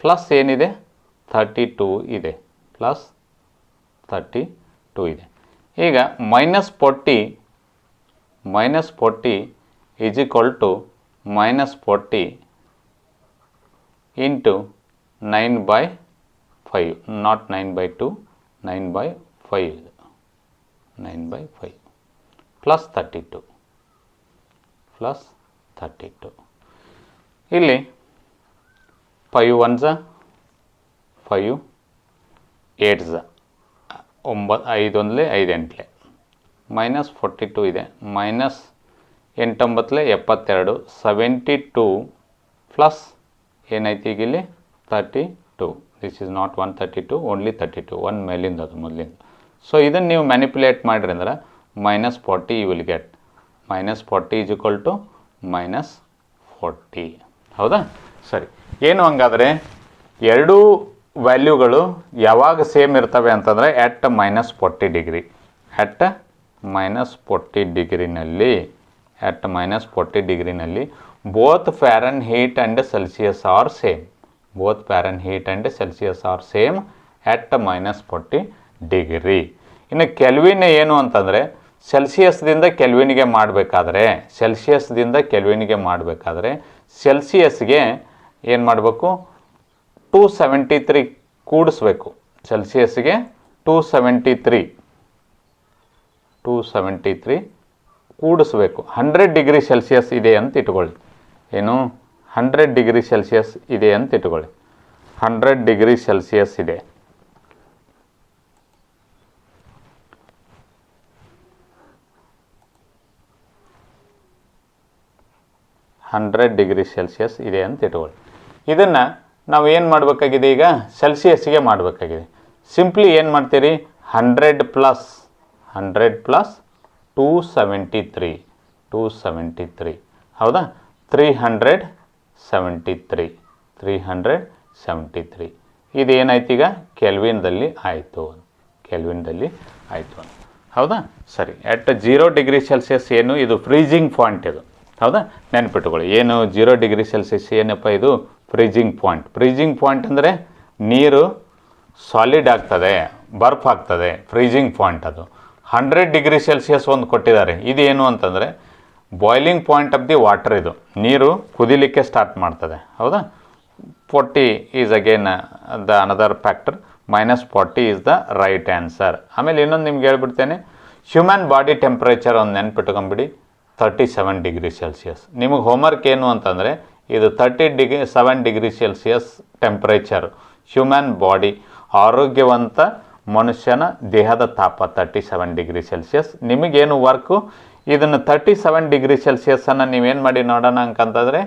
ಪ್ಲಸ್ ಏನಿದೆ 32 ಇದೆ, ಪ್ಲಸ್ 32 ಇದೆ. ಈಗ -40 -40 ಇಂಟು 9/5, ನಾಟ್ 9/2, 9/5 ಪ್ಲಸ್ 32 ಇಲ್ಲಿ 5 1s 5 8s 9 5 1 5 8 -42 ಇದೆ. -8 72 72 ಪ್ಲಸ್ ಏನೈತಿ ಈಗ ಇಲ್ಲಿ 32. ದಿಸ್ ಈಸ್ ನಾಟ್ 132, ಓನ್ಲಿ 32, 1 ಮೇಲಿಂದ ಅದು ಮೊದಲಿಂದ. ಸೊ ಇದನ್ನು ನೀವು ಮ್ಯಾನಿಪ್ಯುಲೇಟ್ ಮಾಡಿರಿ ಅಂದ್ರೆ -40 ಯು ವಿಲ್ ಗೆಟ್. -40 = -40. ಹೌದಾ? ಸರಿ, ಏನು ಹಂಗಾದರೆ ಎರಡೂ ವ್ಯಾಲ್ಯೂಗಳು ಯಾವಾಗ ಸೇಮ್ ಇರ್ತವೆ ಅಂತಂದರೆ ಎಟ್ -40 ಡಿಗ್ರಿ. ಎಟ್ -40 ಡಿಗ್ರಿನಲ್ಲಿ both Fahrenheit and Celsius are same. Both Fahrenheit and Celsius are same at -40 degree. ಇನ್ನು ಕೆಲ್ವಿನ್ ಏನು ಅಂತಂದರೆ ಸೆಲ್ಸಿಯಸ್ದಿಂದ ಕೆಲ್ವಿನ್ಗೆ ಮಾಡಬೇಕಾದ್ರೆ ಸೆಲ್ಸಿಯಸ್ಗೆ ಏನು ಮಾಡಬೇಕು? 273 ಕೂಡಿಸ್ಬೇಕು. ಸೆಲ್ಸಿಯಸ್ಗೆ 273 ಕೂಡಿಸ್ಬೇಕು. 100 ಡಿಗ್ರಿ ಸೆಲ್ಸಿಯಸ್ ಇದೆ ಅಂತ ಇಟ್ಕೊಳ್ಳಿ. ಏನು 100 ಡಿಗ್ರಿ ಸೆಲ್ಸಿಯಸ್ ಇದೆ ಅಂತ ಇಟ್ಕೊಳ್ಳಿ. 100 ಡಿಗ್ರಿ ಸೆಲ್ಸಿಯಸ್ ಇದೆ. ಅಂತ ಇಟ್ಕೊಳ್ಳಿ. ಇದನ್ನು ನಾವು ಏನು ಮಾಡಬೇಕಾಗಿದೆ? ಈಗ ಸೆಲ್ಸಿಯಸ್ಗೆ ಮಾಡಬೇಕಾಗಿದೆ. ಸಿಂಪ್ಲಿ ಏನು ಮಾಡ್ತೀರಿ? 100 ಪ್ಲಸ್ 273 ಹೌದಾ? 373 ಇದೇನಾಯ್ತು ಈಗ? ಕೆಲ್ವಿನ್ದಲ್ಲಿ ಆಯಿತು. ಹೌದಾ? ಸರಿ, ಎಟ್ 0 ಡಿಗ್ರಿ ಸೆಲ್ಸಿಯಸ್ ಏನು ಇದು? ಫ್ರೀಜಿಂಗ್ ಪಾಯಿಂಟ್ ಇದು. ಹೌದಾ? ನೆನ್ಪಿಟ್ಕೊಳ್ಳಿ. ಏನು 0 ಡಿಗ್ರಿ ಸೆಲ್ಸಿಯಸ್ ಏನಪ್ಪ ಇದು? ಫ್ರೀಜಿಂಗ್ ಪಾಯಿಂಟ್ ಅಂದರೆ ನೀರು ಸಾಲಿಡ್ ಆಗ್ತದೆ, ಬರ್ಫ್ ಆಗ್ತದೆ, ಫ್ರೀಜಿಂಗ್ ಪಾಯಿಂಟ್ ಅದು. 100 ಡಿಗ್ರಿ ಸೆಲ್ಸಿಯಸ್ ಒಂದು ಕೊಟ್ಟಿದ್ದಾರೆ. ಇದೇನು ಅಂತಂದರೆ boiling point of the water. ಇದು ನೀರು ಕುದಿಲಿಕ್ಕೆ ಸ್ಟಾರ್ಟ್ ಮಾಡ್ತದೆ, ಹೌದಾ. 40 is again the another factor, -40 is the right answer. ಆಮೇಲೆ ಇನ್ನೊಂದು ನಿಮ್ಗೆ ಹೇಳ್ಬಿಡ್ತೇನೆ, ಹ್ಯೂಮನ್ ಬಾಡಿ ಟೆಂಪ್ರೇಚರ್ ಒಂದು ನೆನ್ಪಿಟ್ಕೊಂಬಿಡಿ, 37 ಡಿಗ್ರಿ ಸೆಲ್ಸಿಯಸ್. ನಿಮಗೆ ಹೋಮ್ವರ್ಕ್ ಏನು ಅಂತಂದರೆ ಇದು 37 degree Celsius temperature human body, ಆರೋಗ್ಯವಂತ ಮನುಷ್ಯನ ದೇಹದ ತಾಪ 37 ಡಿಗ್ರಿ ಸೆಲ್ಸಿಯಸ್. ನಿಮಗೇನು ವರ್ಕು, ಇದನ್ನು 37 ಡಿಗ್ರಿ ಸೆಲ್ಸಿಯಸ್ಸನ್ನು ನೀವೇನು ಮಾಡಿ ನೋಡೋಣ ಅಂತಂದರೆ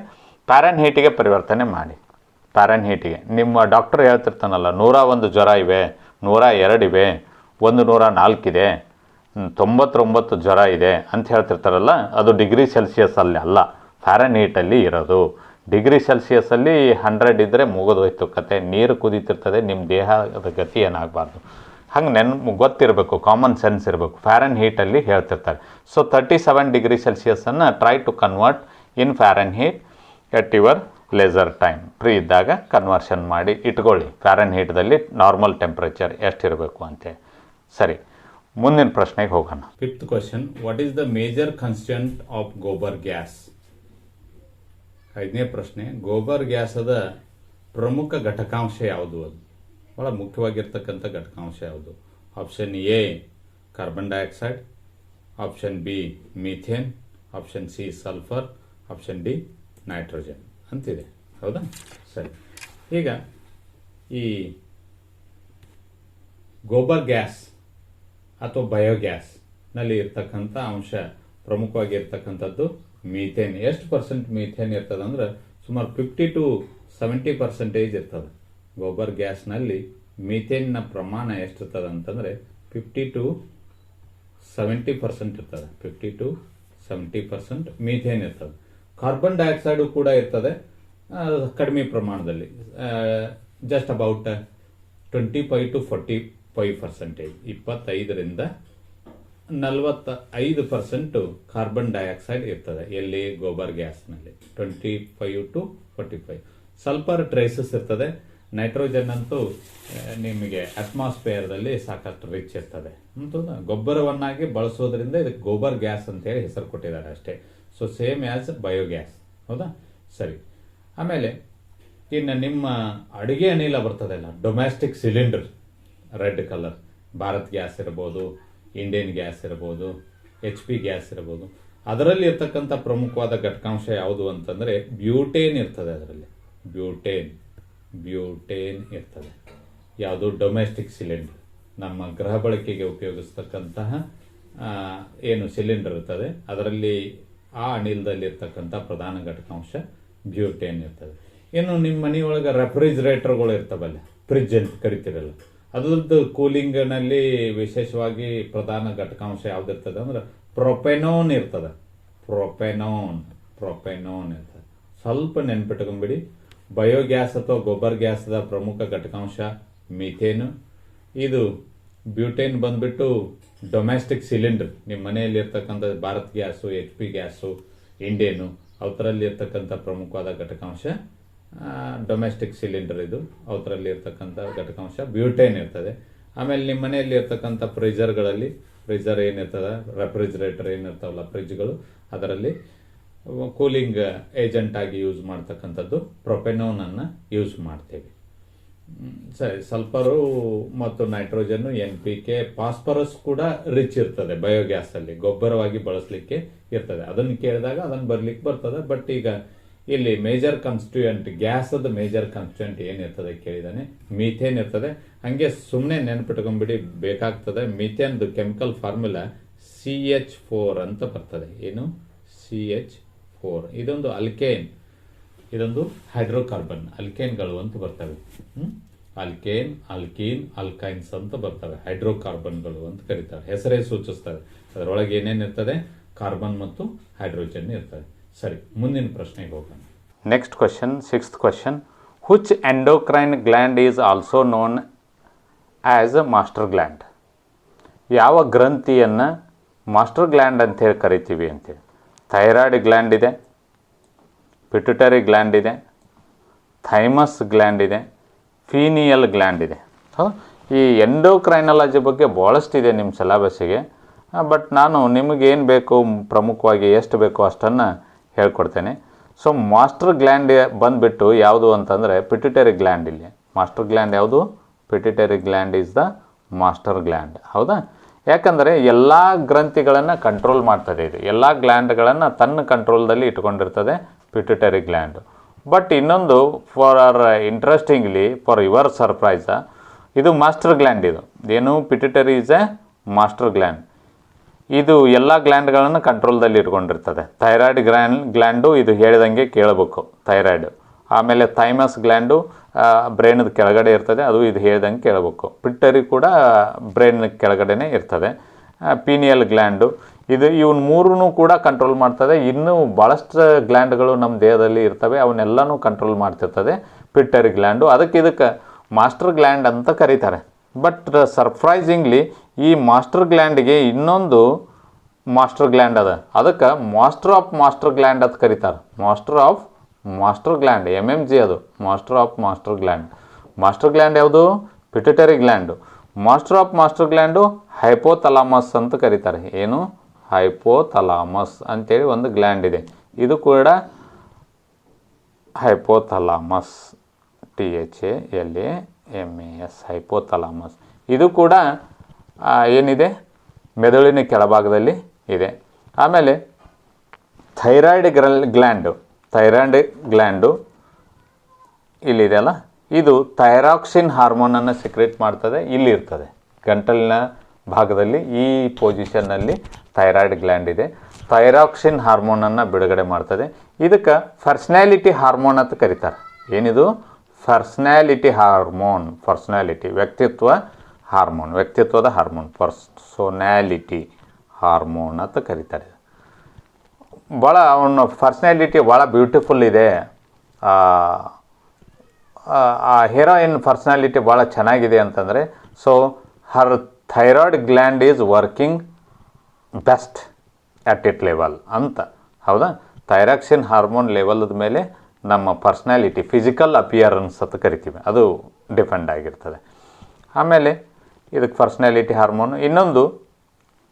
ಪ್ಯಾರನ್ ಹೀಟಿಗೆ ಪರಿವರ್ತನೆ ಮಾಡಿ. ಪ್ಯಾರನ್ ಹೀಟಿಗೆ ನಿಮ್ಮ ಡಾಕ್ಟರ್ ಹೇಳ್ತಿರ್ತಾನಲ್ಲ, 101 ಜ್ವರ ಇವೆ, 102 ಇವೆ, 104 ಇದೆ, 99 ಜ್ವರ ಇದೆ ಅಂತ ಹೇಳ್ತಿರ್ತಾರಲ್ಲ, ಅದು ಡಿಗ್ರಿ ಸೆಲ್ಸಿಯಸ್ಸಲ್ಲಿ ಅಲ್ಲ, ಫ್ಯಾರನ್ ಹೀಟಲ್ಲಿ ಇರೋದು. ಡಿಗ್ರಿ ಸೆಲ್ಸಿಯಸ್ಸಲ್ಲಿ 100 ಇದ್ದರೆ ಮುಗಿದೋಯ್ತು ಕತೆ. ನೀರು ಕುದೀತಿರ್ತದೆ, ನಿಮ್ಮ ದೇಹದ ಗತಿ ಏನಾಗಬಾರ್ದು. ಹಂಗೆ ಗೊತ್ತಿರಬೇಕು, ಕಾಮನ್ ಸೆನ್ಸ್ ಇರಬೇಕು. ಫ್ಯಾರನ್ ಹೀಟಲ್ಲಿ ಹೇಳ್ತಿರ್ತಾರೆ. ಸೊ 37 ಡಿಗ್ರಿ ಸೆಲ್ಸಿಯಸ್ಸನ್ನು try to convert in Fahrenheit at your leisure time. Free ಇದ್ದಾಗ ಕನ್ವರ್ಷನ್ ಮಾಡಿ ಇಟ್ಕೊಳ್ಳಿ, ಫ್ಯಾರನ್ ಹೀಟ್ದಲ್ಲಿ ನಾರ್ಮಲ್ ಟೆಂಪ್ರೇಚರ್ ಎಷ್ಟಿರಬೇಕು ಅಂತೇಳಿ. ಸರಿ, ಮುಂದಿನ ಪ್ರಶ್ನೆಗೆ ಹೋಗೋಣ. 5th question, what is the major constituent of gobar gas? 5ನೇ ಪ್ರಶ್ನೆ, ಗೋಬರ್ ಗ್ಯಾಸದ ಪ್ರಮುಖ ಘಟಕಾಂಶ ಯಾವುದು? ಅದು ಭಾಳ ಮುಖ್ಯವಾಗಿರ್ತಕ್ಕಂಥ ಘಟಕಾಂಶ ಯಾವುದು? Option A carbon dioxide, option B methane, option C sulphur, option D nitrogen ಅಂತಿದೆ, ಹೌದಾ. ಸರಿ, ಈಗ ಈ ಗೋಬರ್ ಗ್ಯಾಸ್ ಅಥವಾ ಬಯೋಗ್ಯಾಸ್ನಲ್ಲಿ ಇರ್ತಕ್ಕಂಥ ಅಂಶ ಪ್ರಮುಖವಾಗಿ ಇರ್ತಕ್ಕಂಥದ್ದು ಮೀಥೇನ್. ಎಷ್ಟು ಪರ್ಸೆಂಟ್ ಮೀಥೇನ್ ಇರ್ತದೆ ಅಂದ್ರೆ ಸುಮಾರು 50 to 70% ಇರ್ತದೆ. ಗೋಬರ್ ಗ್ಯಾಸ್ನಲ್ಲಿ ಮೀಥೇನ್ನ ಪ್ರಮಾಣ ಎಷ್ಟಿರ್ತದೆ ಅಂತಂದರೆ 50 to 70% ಇರ್ತದೆ. 50 to 70% ಮೀಥೇನ್ ಇರ್ತದೆ. ಕಾರ್ಬನ್ ಡೈಆಕ್ಸೈಡು ಕೂಡ ಇರ್ತದೆ, ಕಡಿಮೆ ಪ್ರಮಾಣದಲ್ಲಿ, just about 25 to 45%, 25ರಿಂದ 45% carbon dioxide ಇರ್ತದೆ. ಎಲ್ಲಿ? ಗೋಬರ್ ಗ್ಯಾಸ್ನಲ್ಲಿ 25 to 45. ಸಲ್ಫರ್ ಟ್ರೇಸಸ್ ಇರ್ತದೆ. ನೈಟ್ರೋಜನ್ ಅಂತೂ ನಿಮಗೆ ಅಟ್ಮಾಸ್ಫಿಯರ್ದಲ್ಲಿ ಸಾಕಷ್ಟು ರಿಚ್ ಇರ್ತದೆ. ಗೊಬ್ಬರವನ್ನಾಗಿ ಬಳಸೋದ್ರಿಂದ ಇದಕ್ಕೆ ಗೋಬರ್ ಗ್ಯಾಸ್ ಅಂತೇಳಿ ಹೆಸರು ಕೊಟ್ಟಿದ್ದಾರೆ ಅಷ್ಟೇ. ಸೊ ಸೇಮ್ ಆ್ಯಸ್ ಬಯೋಗ್ಯಾಸ್, ಹೌದಾ. ಸರಿ, ಆಮೇಲೆ ಇನ್ನು ನಿಮ್ಮ ಅಡುಗೆ ಅನಿಲ ಬರ್ತದಲ್ಲ, domestic cylinder, red colour, Bharat gas ಇರ್ಬೋದು, ಇಂಡಿಯನ್ ಗ್ಯಾಸ್ ಇರ್ಬೋದು, HP ಗ್ಯಾಸ್ ಇರ್ಬೋದು. ಅದರಲ್ಲಿ ಇರ್ತಕ್ಕಂಥ ಪ್ರಮುಖವಾದ ಘಟಕಾಂಶ ಯಾವುದು ಅಂತಂದರೆ ಬ್ಯೂಟೇನ್ ಇರ್ತದೆ. ಅದರಲ್ಲಿ ಬ್ಯೂಟೇನ್ ಇರ್ತದೆ. ಯಾವುದು? ಡೊಮೆಸ್ಟಿಕ್ ಸಿಲಿಂಡರ್, ನಮ್ಮ ಗೃಹ ಬಳಕೆಗೆ ಉಪಯೋಗಿಸ್ತಕ್ಕಂತಹ ಏನು ಸಿಲಿಂಡರ್ ಇರ್ತದೆ, ಅದರಲ್ಲಿ ಆ ಅನಿಲದಲ್ಲಿ ಇರ್ತಕ್ಕಂಥ ಪ್ರಧಾನ ಘಟಕಾಂಶ ಬ್ಯೂಟೇನ್ ಇರ್ತದೆ. ಇನ್ನು ನಿಮ್ಮ ಮನೆಯೊಳಗೆ ರೆಫ್ರಿಜರೇಟರ್ಗಳು ಇರ್ತವಲ್ಲ, ಫ್ರಿಜ್ ಅಂತ ಕರಿತೀರಲ್ಲ, ಅದ್ರದ್ದು ಕೂಲಿಂಗ್ನಲ್ಲಿ ವಿಶೇಷವಾಗಿ ಪ್ರಧಾನ ಘಟಕಾಂಶ ಯಾವ್ದಿರ್ತದೆ ಅಂದ್ರೆ ಪ್ರೊಪೆನೋನ್ ಇರ್ತದೆ. ಪ್ರೊಪೆನೋನ್ ಇರ್ತದೆ. ಸ್ವಲ್ಪ ನೆನ್ಪಿಟ್ಕೊಂಡ್ಬಿಡಿ. ಬಯೋಗ್ಯಾಸ್ ಅಥವಾ ಗೊಬ್ಬರ ಗ್ಯಾಸ್ದ ಪ್ರಮುಖ ಘಟಕಾಂಶ ಮೀಥೇನು. ಇದು ಬ್ಯೂಟೇನ್ ಬಂದ್ಬಿಟ್ಟು ಡೊಮೆಸ್ಟಿಕ್ ಸಿಲಿಂಡರ್, ನಿಮ್ಮ ಮನೆಯಲ್ಲಿ ಇರ್ತಕ್ಕಂಥ Bharat gas, HP gas, Indian, ಅವರಲ್ಲಿ ಇರ್ತಕ್ಕಂಥ ಪ್ರಮುಖವಾದ ಘಟಕಾಂಶ ಡೊಮೆಸ್ಟಿಕ್ ಸಿಲಿಂಡರ್. ಇದು ಅವರಲ್ಲಿ ಇರ್ತಕ್ಕಂಥ ಘಟಕಾಂಶ ಬ್ಯೂಟೇನ್ ಇರ್ತದೆ. ಆಮೇಲೆ ನಿಮ್ಮ ಮನೆಯಲ್ಲಿ ಇರ್ತಕ್ಕಂಥ ಫ್ರಿಜರ್ಗಳಲ್ಲಿ, ಫ್ರಿಜರ್ ಏನಿರ್ತದೆ, ರೆಫ್ರಿಜರೇಟರ್ ಏನಿರ್ತಾವಲ್ಲ ಫ್ರಿಜ್ಗಳು, ಅದರಲ್ಲಿ ಕೂಲಿಂಗ್ ಏಜೆಂಟ್ ಆಗಿ ಯೂಸ್ ಮಾಡ್ತಕ್ಕಂಥದ್ದು ಪ್ರೊಪೆನೋನನ್ನು ಯೂಸ್ ಮಾಡ್ತೇವೆ. ಸರಿ, ಸಲ್ಫರು ಮತ್ತು ನೈಟ್ರೋಜನ್, NPK, ಫಾಸ್ಫರಸ್ ಕೂಡ ರಿಚ್ ಇರ್ತದೆ ಬಯೋಗ್ಯಾಸಲ್ಲಿ, ಗೊಬ್ಬರವಾಗಿ ಬಳಸಲಿಕ್ಕೆ ಇರ್ತದೆ. ಅದನ್ನು ಕೇಳಿದಾಗ ಅದನ್ನು ಬರ್ಲಿಕ್ಕೆ ಬರ್ತದೆ. ಬಟ್ ಈಗ ಇಲ್ಲಿ ಮೇಜರ್ ಕಾನ್ಸ್ಟಿಟ್ಯೂಯೆಂಟ್, ಗ್ಯಾಸದ ಮೇಜರ್ ಕಾನ್ಸ್ಟಿಟ್ಯೂಯೆಂಟ್ ಏನಿರ್ತದೆ ಕೇಳಿದಾನೆ, ಮೀಥೇನ್ ಇರ್ತದೆ. ಹಂಗೆ ಸುಮ್ಮನೆ ನೆನ್ಪಿಟ್ಕೊಂಡ್ಬಿಡಿ, ಬೇಕಾಗ್ತದೆ. ಮೀಥೇನ್ದು ಕೆಮಿಕಲ್ ಫಾರ್ಮುಲಾ CH4 ಅಂತ ಬರ್ತದೆ. ಏನು? CH4. ಇದೊಂದು ಅಲ್ಕೇನ್, ಇದೊಂದು ಹೈಡ್ರೋಕಾರ್ಬನ್, ಅಲ್ಕೇನ್ಗಳು ಅಂತ ಬರ್ತವೆ. ಅಲ್ಕೇನ್, ಅಲ್ಕೀನ್, ಅಲ್ಕೈನ್ಸ್ ಅಂತ ಬರ್ತವೆ. ಹೈಡ್ರೋಕಾರ್ಬನ್ಗಳು ಅಂತ ಕರೀತಾರೆ, ಹೆಸರೇ ಸೂಚಿಸ್ತವೆ. ಅದರೊಳಗೆ ಏನೇನಿರ್ತದೆ? ಕಾರ್ಬನ್ ಮತ್ತು ಹೈಡ್ರೋಜನ್ ಇರ್ತದೆ. ಸರಿ, ಮುಂದಿನ ಪ್ರಶ್ನೆಗೆ ಹೋಗೋಣ. Next question, 6th question, which endocrine gland is also known as master gland? ಯಾವ ಗ್ರಂಥಿಯನ್ನು ಮಾಸ್ಟರ್ ಗ್ಲ್ಯಾಂಡ್ ಅಂತೇಳಿ ಕರಿತೀವಿ ಅಂತೇಳಿ? ಥೈರಾಯ್ಡ್ ಗ್ಲ್ಯಾಂಡ್ ಇದೆ, ಪಿಟ್ಯುಟರಿ ಗ್ಲ್ಯಾಂಡ್ ಇದೆ, ಥೈಮಸ್ ಗ್ಲ್ಯಾಂಡ್ ಇದೆ, ಫೀನಿಯಲ್ ಗ್ಲ್ಯಾಂಡ್ ಇದೆ. ಈ ಎಂಡೋಕ್ರೈನಾಲಜಿ ಬಗ್ಗೆ ಭಾಳಷ್ಟಿದೆ ನಿಮ್ಮ ಸಿಲೆಬಸ್ಸಿಗೆ. ಬಟ್ ನಾನು ನಿಮಗೇನು ಬೇಕು ಪ್ರಮುಖವಾಗಿ ಎಷ್ಟು ಬೇಕೋ ಅಷ್ಟನ್ನು ಹೇಳ್ಕೊಡ್ತೇನೆ. ಸೊ ಮಾಸ್ಟರ್ ಗ್ಲ್ಯಾಂಡ್ ಬಂದುಬಿಟ್ಟು ಯಾವುದು ಅಂತಂದರೆ ಪಿಟ್ಯುಟರಿ ಗ್ಲ್ಯಾಂಡ್. ಇಲ್ಲಿ ಮಾಸ್ಟರ್ ಗ್ಲ್ಯಾಂಡ್ ಯಾವುದು? Pituitary gland is the master gland. ಹೌದಾ? ಯಾಕಂದರೆ ಎಲ್ಲ ಗ್ರಂಥಿಗಳನ್ನು ಕಂಟ್ರೋಲ್ ಮಾಡ್ತದೆ ಇದು. ಎಲ್ಲ ಗ್ಲ್ಯಾಂಡ್ಗಳನ್ನು ತನ್ನ ಕಂಟ್ರೋಲ್ದಲ್ಲಿ ಇಟ್ಕೊಂಡಿರ್ತದೆ ಪಿಟ್ಯುಟರಿ ಗ್ಲ್ಯಾಂಡು. ಬಟ್ ಇನ್ನೊಂದು ಫಾರ್ ಇಂಟ್ರೆಸ್ಟಿಂಗ್ಲಿ ಫಾರ್ ಯುವರ್ ಸರ್ಪ್ರೈಸ, ಇದು ಮಾಸ್ಟರ್ ಗ್ಲ್ಯಾಂಡ್. ಇದು ಏನು? Pituitary is A master gland. ಇದು ಎಲ್ಲ ಗ್ಲ್ಯಾಂಡ್ಗಳನ್ನು ಕಂಟ್ರೋಲ್ದಲ್ಲಿ ಇಟ್ಕೊಂಡಿರ್ತದೆ. ಥೈರಾಯ್ಡ್ ಗ್ಲ್ಯಾಂಡು ಇದು ಹೇಳಿದಂಗೆ ಕೇಳಬೇಕು, ಥೈರಾಯ್ಡು. ಆಮೇಲೆ ಥೈಮಸ್ ಗ್ಲ್ಯಾಂಡು ಬ್ರೈನದ ಕೆಳಗಡೆ ಇರ್ತದೆ, ಅದು ಇದು ಹೇಳ್ದಂಗೆ ಕೇಳಬೇಕು. ಪಿಟ್ಯುಟರಿ ಕೂಡ ಬ್ರೈನ್ ಕೆಳಗಡೆನೇ ಇರ್ತದೆ. ಪೀನಿಯಲ್ ಗ್ಲ್ಯಾಂಡು ಇವನ್ ಮೂರೂ ಕೂಡ ಕಂಟ್ರೋಲ್ ಮಾಡ್ತದೆ. ಇನ್ನೂ ಭಾಳಷ್ಟು ಗ್ಲ್ಯಾಂಡ್ಗಳು ನಮ್ಮ ದೇಹದಲ್ಲಿ ಇರ್ತವೆ, ಅವನ್ನೆಲ್ಲನೂ ಕಂಟ್ರೋಲ್ ಮಾಡ್ತಿರ್ತದೆ ಪಿಟ್ಯುಟರಿ ಗ್ಲ್ಯಾಂಡು. ಇದಕ್ಕೆ ಮಾಸ್ಟರ್ ಗ್ಲ್ಯಾಂಡ್ ಅಂತ ಕರೀತಾರೆ. ಬಟ್ ಸರ್ಪ್ರೈಸಿಂಗ್ಲಿ ಈ ಮಾಸ್ಟರ್ ಗ್ಲ್ಯಾಂಡ್ಗೆ ಇನ್ನೊಂದು ಮಾಸ್ಟರ್ ಗ್ಲ್ಯಾಂಡ್ ಅದ, ಅದಕ್ಕೆ ಮಾಸ್ಟರ್ ಆಫ್ ಮಾಸ್ಟರ್ ಗ್ಲ್ಯಾಂಡ್ ಅಂತ ಕರೀತಾರೆ. Master of master gland, MMG ಅದು master of master gland. Master gland ಯಾವುದು? Pituitary gland. Master of master gland hypothalamus ಅಂತ ಕರೀತಾರೆ. ಏನು? ಹೈಪೋಥಲಾಮಸ್ ಅಂತೇಳಿ ಒಂದು ಗ್ಲ್ಯಾಂಡ್ ಇದೆ. ಇದು ಕೂಡ ಹೈಪೋಥಲಾಮಸ್, THALAMAS, ಹೈಪೋಥಲಾಮಸ್. ಇದು ಕೂಡ ಏನಿದೆ? ಮೆದುಳಿನ ಕೆಳಭಾಗದಲ್ಲಿ ಇದೆ. ಆಮೇಲೆ ಥೈರಾಯ್ಡ್ ಗ್ಲ್ಯಾಂಡು ಇಲ್ಲಿದೆಯಲ್ಲ, ಇದು ಥೈರಾಕ್ಸಿನ್ ಹಾರ್ಮೋನನ್ನು ಸೆಕ್ರೆಟ್ ಮಾಡ್ತದೆ. ಇಲ್ಲಿ ಇರ್ತದೆ ಗಂಟಲಿನ ಭಾಗದಲ್ಲಿ, ಈ ಪೊಸಿಷನ್ನಲ್ಲಿ ಥೈರಾಯ್ಡ್ ಗ್ಲ್ಯಾಂಡ್ ಇದೆ. ಥೈರಾಕ್ಸಿನ್ ಹಾರ್ಮೋನನ್ನು ಬಿಡುಗಡೆ ಮಾಡ್ತದೆ. ಇದಕ್ಕೆ ಪರ್ಸ್ನಾಲಿಟಿ ಹಾರ್ಮೋನ್ ಅಂತ ಕರೀತಾರೆ. ಏನಿದು? Personality hormone. ಪರ್ಸ್ನಾಲಿಟಿ ವ್ಯಕ್ತಿತ್ವದ ಹಾರ್ಮೋನ್ ಪರ್ಸೋನ್ಯಾಲಿಟಿ ಹಾರ್ಮೋನ್ ಅಂತ ಕರೀತಾರೆ. ಭಾಳ ಅವನ ಪರ್ಸ್ನಾಲಿಟಿ ಭಾಳ ಬ್ಯೂಟಿಫುಲ್ ಇದೆ. ಆ ಹೀರೋಯಿನ್ ಪರ್ಸ್ನಾಲಿಟಿ ಭಾಳ ಚೆನ್ನಾಗಿದೆ ಅಂತಂದರೆ, so Har thyroid gland is working best at it level ಅಂತ. ಹೌದಾ? ಥೈರಾಕ್ಸಿನ್ ಹಾರ್ಮೋನ್ ಲೆವೆಲ್ದ ಮೇಲೆ ನಮ್ಮ ಪರ್ಸ್ನಾಲಿಟಿ, ಫಿಸಿಕಲ್ ಅಪಿಯರೆನ್ಸ್ ಅಂತ ಕರಿತೀವಿ, ಅದು ಡಿಪೆಂಡ್ ಆಗಿರ್ತದೆ. ಆಮೇಲೆ ಇದಕ್ಕೆ ಪರ್ಸ್ನಾಲಿಟಿ ಹಾರ್ಮೋನ್. ಇನ್ನೊಂದು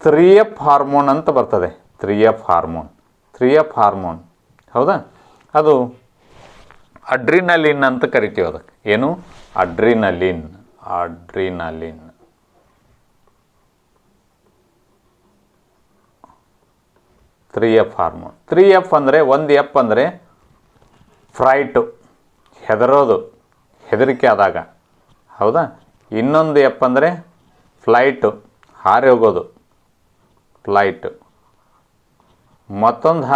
3F ಹಾರ್ಮೋನ್ ಅಂತ ಬರ್ತದೆ. 3F ಹಾರ್ಮೋನ್ ಹೌದಾ? ಅದು ಅಡ್ರಿನಲಿನ್ ಅಂತ ಕರಿತೀವಿ. ಅದಕ್ಕೆ ಏನು? Adrenaline 3F hormone. 3F ಅಂದರೆ, ಒಂದು F ಅಂದರೆ ಫ್ರೈಟು, ಹೆದರೋದು, ಹೆದರಿಕೆ ಆದಾಗ. ಹೌದಾ? ಇನ್ನೊಂದು F ಅಂದರೆ ಫ್ಲೈಟು, ಹಾರಿ ಹೋಗೋದು, ಫ್ಲೈಟು. ಮತ್ತೊಂದು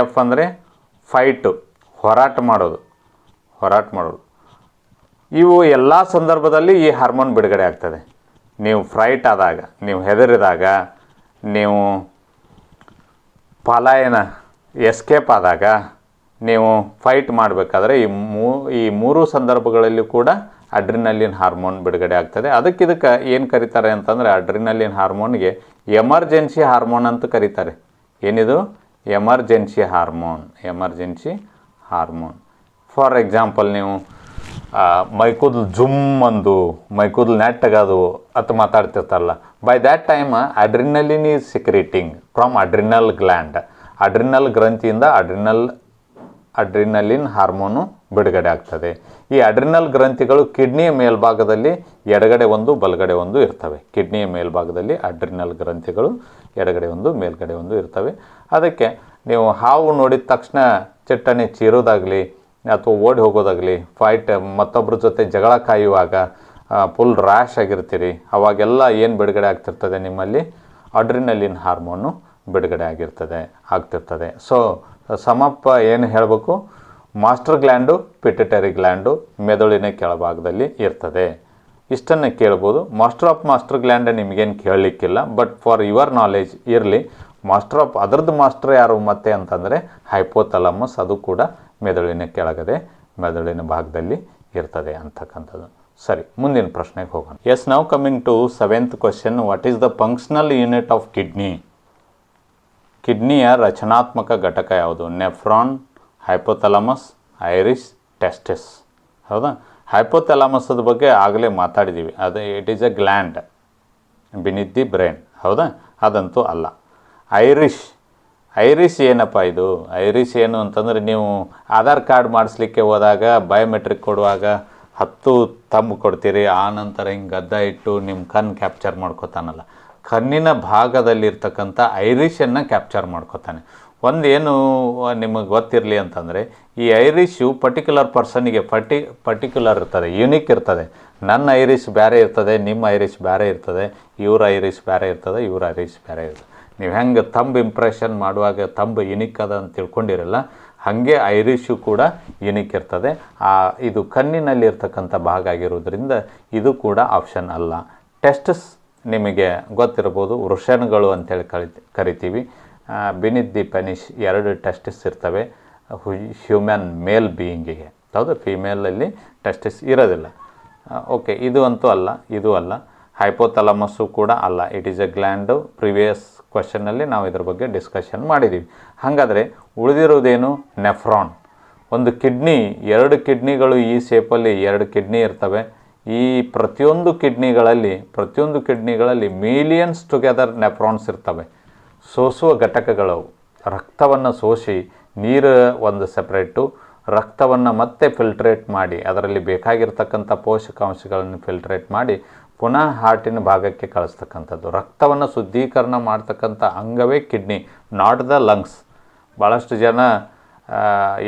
F ಅಂದರೆ ಫೈಟು, ಹೋರಾಟ ಮಾಡೋದು. ಇವು ಎಲ್ಲ ಸಂದರ್ಭದಲ್ಲಿ ಈ ಹಾರ್ಮೋನ್ ಬಿಡುಗಡೆ ಆಗ್ತದೆ. ನೀವು ಫ್ರೈಟ್ ಆದಾಗ, ನೀವು ಹೆದರಿದಾಗ, ನೀವು ಪಲಾಯನ ಎಸ್ಕೇಪ್ ಆದಾಗ, ನೀವು ಫೈಟ್ ಮಾಡಬೇಕಾದ್ರೆ ಈ ಮೂರು ಸಂದರ್ಭಗಳಲ್ಲಿ ಕೂಡ ಅಡ್ರಿನಲಿನ್ ಹಾರ್ಮೋನ್ ಬಿಡುಗಡೆ ಆಗ್ತದೆ. ಇದಕ್ಕೆ ಏನು ಕರೀತಾರೆ ಅಂತಂದರೆ, ಅಡ್ರಿನಲಿನ್ ಹಾರ್ಮೋನ್ಗೆ ಎಮರ್ಜೆನ್ಸಿ ಹಾರ್ಮೋನ್ ಅಂತ ಕರೀತಾರೆ. ಏನಿದು? Emergency hormone. ಫಾರ್ ಎಕ್ಸಾಂಪಲ್, ನೀವು ಮೈಕೂದಲು ಜುಮ್ ಅಂದು ಮೈಕೂದಲು ನೆಟ್ಟಗದು ಅಂತ ಮಾತಾಡ್ತಿರ್ತಾರಲ್ಲ, by that time adrenaline is secreting from adrenal gland. Adrenal ಗ್ರಂಥಿಯಿಂದ ಅಡ್ರಿನಲಿನ್ ಹಾರ್ಮೋನು ಬಿಡುಗಡೆ ಆಗ್ತದೆ. ಈ ಅಡ್ರಿನಲ್ ಗ್ರಂಥಿಗಳು ಕಿಡ್ನಿಯ ಮೇಲ್ಭಾಗದಲ್ಲಿ ಎಡಗಡೆ ಒಂದು ಬಲಗಡೆ ಒಂದು ಇರ್ತವೆ. ಕಿಡ್ನಿಯ ಮೇಲ್ಭಾಗದಲ್ಲಿ ಅಡ್ರಿನಲ್ ಗ್ರಂಥಿಗಳು ಎಡಗಡೆ ಒಂದು ಮೇಲ್ಗಡೆ ಒಂದು ಇರ್ತವೆ. ಅದಕ್ಕೆ ನೀವು ಹಾವು ನೋಡಿದ ತಕ್ಷಣ ಚಟ್ಟನೆ ಚೀರೋದಾಗಲಿ ಅಥವಾ ಓಡಿ ಹೋಗೋದಾಗಲಿ, ಫೈಟ್ ಮತ್ತೊಬ್ಬರ ಜೊತೆ ಜಗಳ ಕಾಯುವಾಗ ಫುಲ್ ರ್ಯಾಶ್ ಆಗಿರ್ತೀರಿ, ಅವಾಗೆಲ್ಲ ಏನು ಬಿಡುಗಡೆ ಆಗ್ತಿರ್ತದೆ? ನಿಮ್ಮಲ್ಲಿ ಅಡ್ರಿನಲಿನ್ ಹಾರ್ಮೋನು ಬಿಡುಗಡೆ ಆಗ್ತಿರ್ತದೆ. ಸೊ ಸಮಪ್ಪ ಏನು ಹೇಳಬೇಕು? ಮಾಸ್ಟರ್ ಗ್ಲ್ಯಾಂಡು, ಪಿಟ್ಯುಟರಿ ಗ್ಲ್ಯಾಂಡು ಮೆದುಳಿನ ಕೆಳಭಾಗದಲ್ಲಿ ಇರ್ತದೆ. ಇಷ್ಟನ್ನು ಕೇಳ್ಬೋದು. ಮಾಸ್ಟರ್ ಗ್ಲ್ಯಾಂಡ್ ನಿಮಗೇನು ಕೇಳಲಿಕ್ಕಿಲ್ಲ, ಬಟ್ ಫಾರ್ ಯುವರ್ ನಾಲೆಜ್ ಇರಲಿ. ಅದರದ್ದು ಮಾಸ್ಟರ್ ಯಾರು ಮತ್ತೆ ಅಂತಂದರೆ ಹೈಪೋಥಲಾಮಸ್. ಅದು ಕೂಡ ಮೆದುಳಿನ ಕೆಳಗಡೆ, ಮೆದುಳಿನ ಭಾಗದಲ್ಲಿ ಇರ್ತದೆ ಅಂತಕ್ಕಂಥದ್ದು. ಸರಿ, ಮುಂದಿನ ಪ್ರಶ್ನೆಗೆ ಹೋಗೋಣ. ಎಸ್, ನಾವು coming to 7th question. What is the functional unit of kidney? ಕಿಡ್ನಿಯ ರಚನಾತ್ಮಕ ಘಟಕ ಯಾವುದು? Nephron, hypothalamus, iris, testis. ಹೌದಾ? ಹೈಪೋಥಲಾಮಸದ ಬಗ್ಗೆ ಆಗಲೇ ಮಾತಾಡಿದ್ದೀವಿ. ಅದು it is a gland beneath the brain. ಹೌದಾ? ಅದಂತೂ ಅಲ್ಲ. ಐರಿಷ್ ಏನಪ್ಪ ಇದು? ಐರಿಷ್ ಏನು ಅಂತಂದರೆ, ನೀವು ಆಧಾರ್ ಕಾರ್ಡ್ ಮಾಡಿಸ್ಲಿಕ್ಕೆ ಹೋದಾಗ ಬಯೋಮೆಟ್ರಿಕ್ ಕೊಡುವಾಗ 10 ತಂಬ್ ಕೊಡ್ತೀರಿ, ಆ ನಂತರ ಹಿಂಗೆ ಗದ್ದ ಇಟ್ಟು ನಿಮ್ಮ ಕಣ್ಣು ಕ್ಯಾಪ್ಚರ್ ಮಾಡ್ಕೋತಾನಲ್ಲ, ಕಣ್ಣಿನ ಭಾಗದಲ್ಲಿರ್ತಕ್ಕಂಥ ಐರಿಷನ್ನು ಕ್ಯಾಪ್ಚರ್ ಮಾಡ್ಕೋತಾನೆ. ಒಂದೇನು ನಿಮಗೆ ಗೊತ್ತಿರಲಿ ಅಂತಂದರೆ, ಈ ಐರಿಷು ಪರ್ಟಿಕ್ಯುಲರ್ ಪರ್ಸನಿಗೆ ಪರ್ಟಿಕ್ಯುಲರ್ ಇರ್ತದೆ, ಯುನಿಕ್ ಇರ್ತದೆ. ನನ್ನ ಐರಿಷ್ ಬೇರೆ ಇರ್ತದೆ, ನಿಮ್ಮ ಐರಿಷ್ ಬೇರೆ ಇರ್ತದೆ, ಇವ್ರ ಐರಿಷ್ ಬೇರೆ ಇರ್ತದೆ, ಇವ್ರ ಐರಿಷ್ ಬೇರೆ ಇರ್ತದೆ. ನೀವು ಹೆಂಗೆ ತಂಬ್ ಇಂಪ್ರೆಷನ್ ಮಾಡುವಾಗ ತಂಬ್ ಯುನಿಕ್ ಅದ ಅಂತ ತಿಳ್ಕೊಂಡಿರಲ್ಲ, ಹಾಗೆ ಐರಿಷು ಕೂಡ ಯುನಿಕ್ ಇರ್ತದೆ. ಇದು ಕಣ್ಣಿನಲ್ಲಿರ್ತಕ್ಕಂಥ ಭಾಗ ಆಗಿರೋದ್ರಿಂದ ಇದು ಕೂಡ ಆಪ್ಷನ್ ಅಲ್ಲ. ಟೆಸ್ಟಸ್ ನಿಮಗೆ ಗೊತ್ತಿರ್ಬೋದು, ವೃಷಣಗಳು ಅಂತೇಳಿ ಕರಿತೀವಿ. ಬಿನಿತ್ ದಿ ಪೆನಿಶ್ 2 ಟೆಸ್ಟಿಸ್ ಇರ್ತವೆ ಹ್ಯೂಮನ್ ಮೇಲ್ ಬೀಯಿಂಗಿಗೆ. ಹೌದು, ಫಿಮೇಲಲ್ಲಿ ಟೆಸ್ಟಿಸ್ ಇರೋದಿಲ್ಲ. ಓಕೆ, ಇದು ಅಂತೂ ಅಲ್ಲ, ಇದು ಅಲ್ಲ. ಹೈಪೋಥಲಮಸ್ಸು ಕೂಡ ಅಲ್ಲ, it is a gland. Previous ಕ್ವಶನ್ನಲ್ಲಿ ನಾವು ಇದ್ರ ಬಗ್ಗೆ ಡಿಸ್ಕಷನ್ ಮಾಡಿದ್ದೀವಿ. ಹಾಗಾದರೆ ಉಳಿದಿರೋದೇನು? ನೆಫ್ರಾನ್. ಒಂದು ಕಿಡ್ನಿ, 2 ಕಿಡ್ನಿಗಳು ಈ ಶೇಪಲ್ಲಿ 2 ಕಿಡ್ನಿ ಇರ್ತವೆ. ಈ ಪ್ರತಿಯೊಂದು ಕಿಡ್ನಿಗಳಲ್ಲಿ ಮಿಲಿಯನ್ಸ್ ಟುಗೆದರ್ ನೆಫ್ರಾನ್ಸ್ ಇರ್ತವೆ. ಸೋಸುವ ಘಟಕಗಳವು. ರಕ್ತವನ್ನು ಸೋಸಿ ನೀರು ಒಂದು ಸೆಪ್ರೇಟು, ರಕ್ತವನ್ನು ಮತ್ತೆ ಫಿಲ್ಟ್ರೇಟ್ ಮಾಡಿ ಅದರಲ್ಲಿ ಬೇಕಾಗಿರ್ತಕ್ಕಂಥ ಪೋಷಕಾಂಶಗಳನ್ನು ಫಿಲ್ಟ್ರೇಟ್ ಮಾಡಿ ಪುನಃ ಹಾರ್ಟಿನ ಭಾಗಕ್ಕೆ ಕಳಿಸ್ತಕ್ಕಂಥದ್ದು. ರಕ್ತವನ್ನು ಶುದ್ಧೀಕರಣ ಮಾಡ್ತಕ್ಕಂಥ ಅಂಗವೇ ಕಿಡ್ನಿ, ನಾಟ್ ದ ಲಂಗ್ಸ್. ಭಾಳಷ್ಟು ಜನ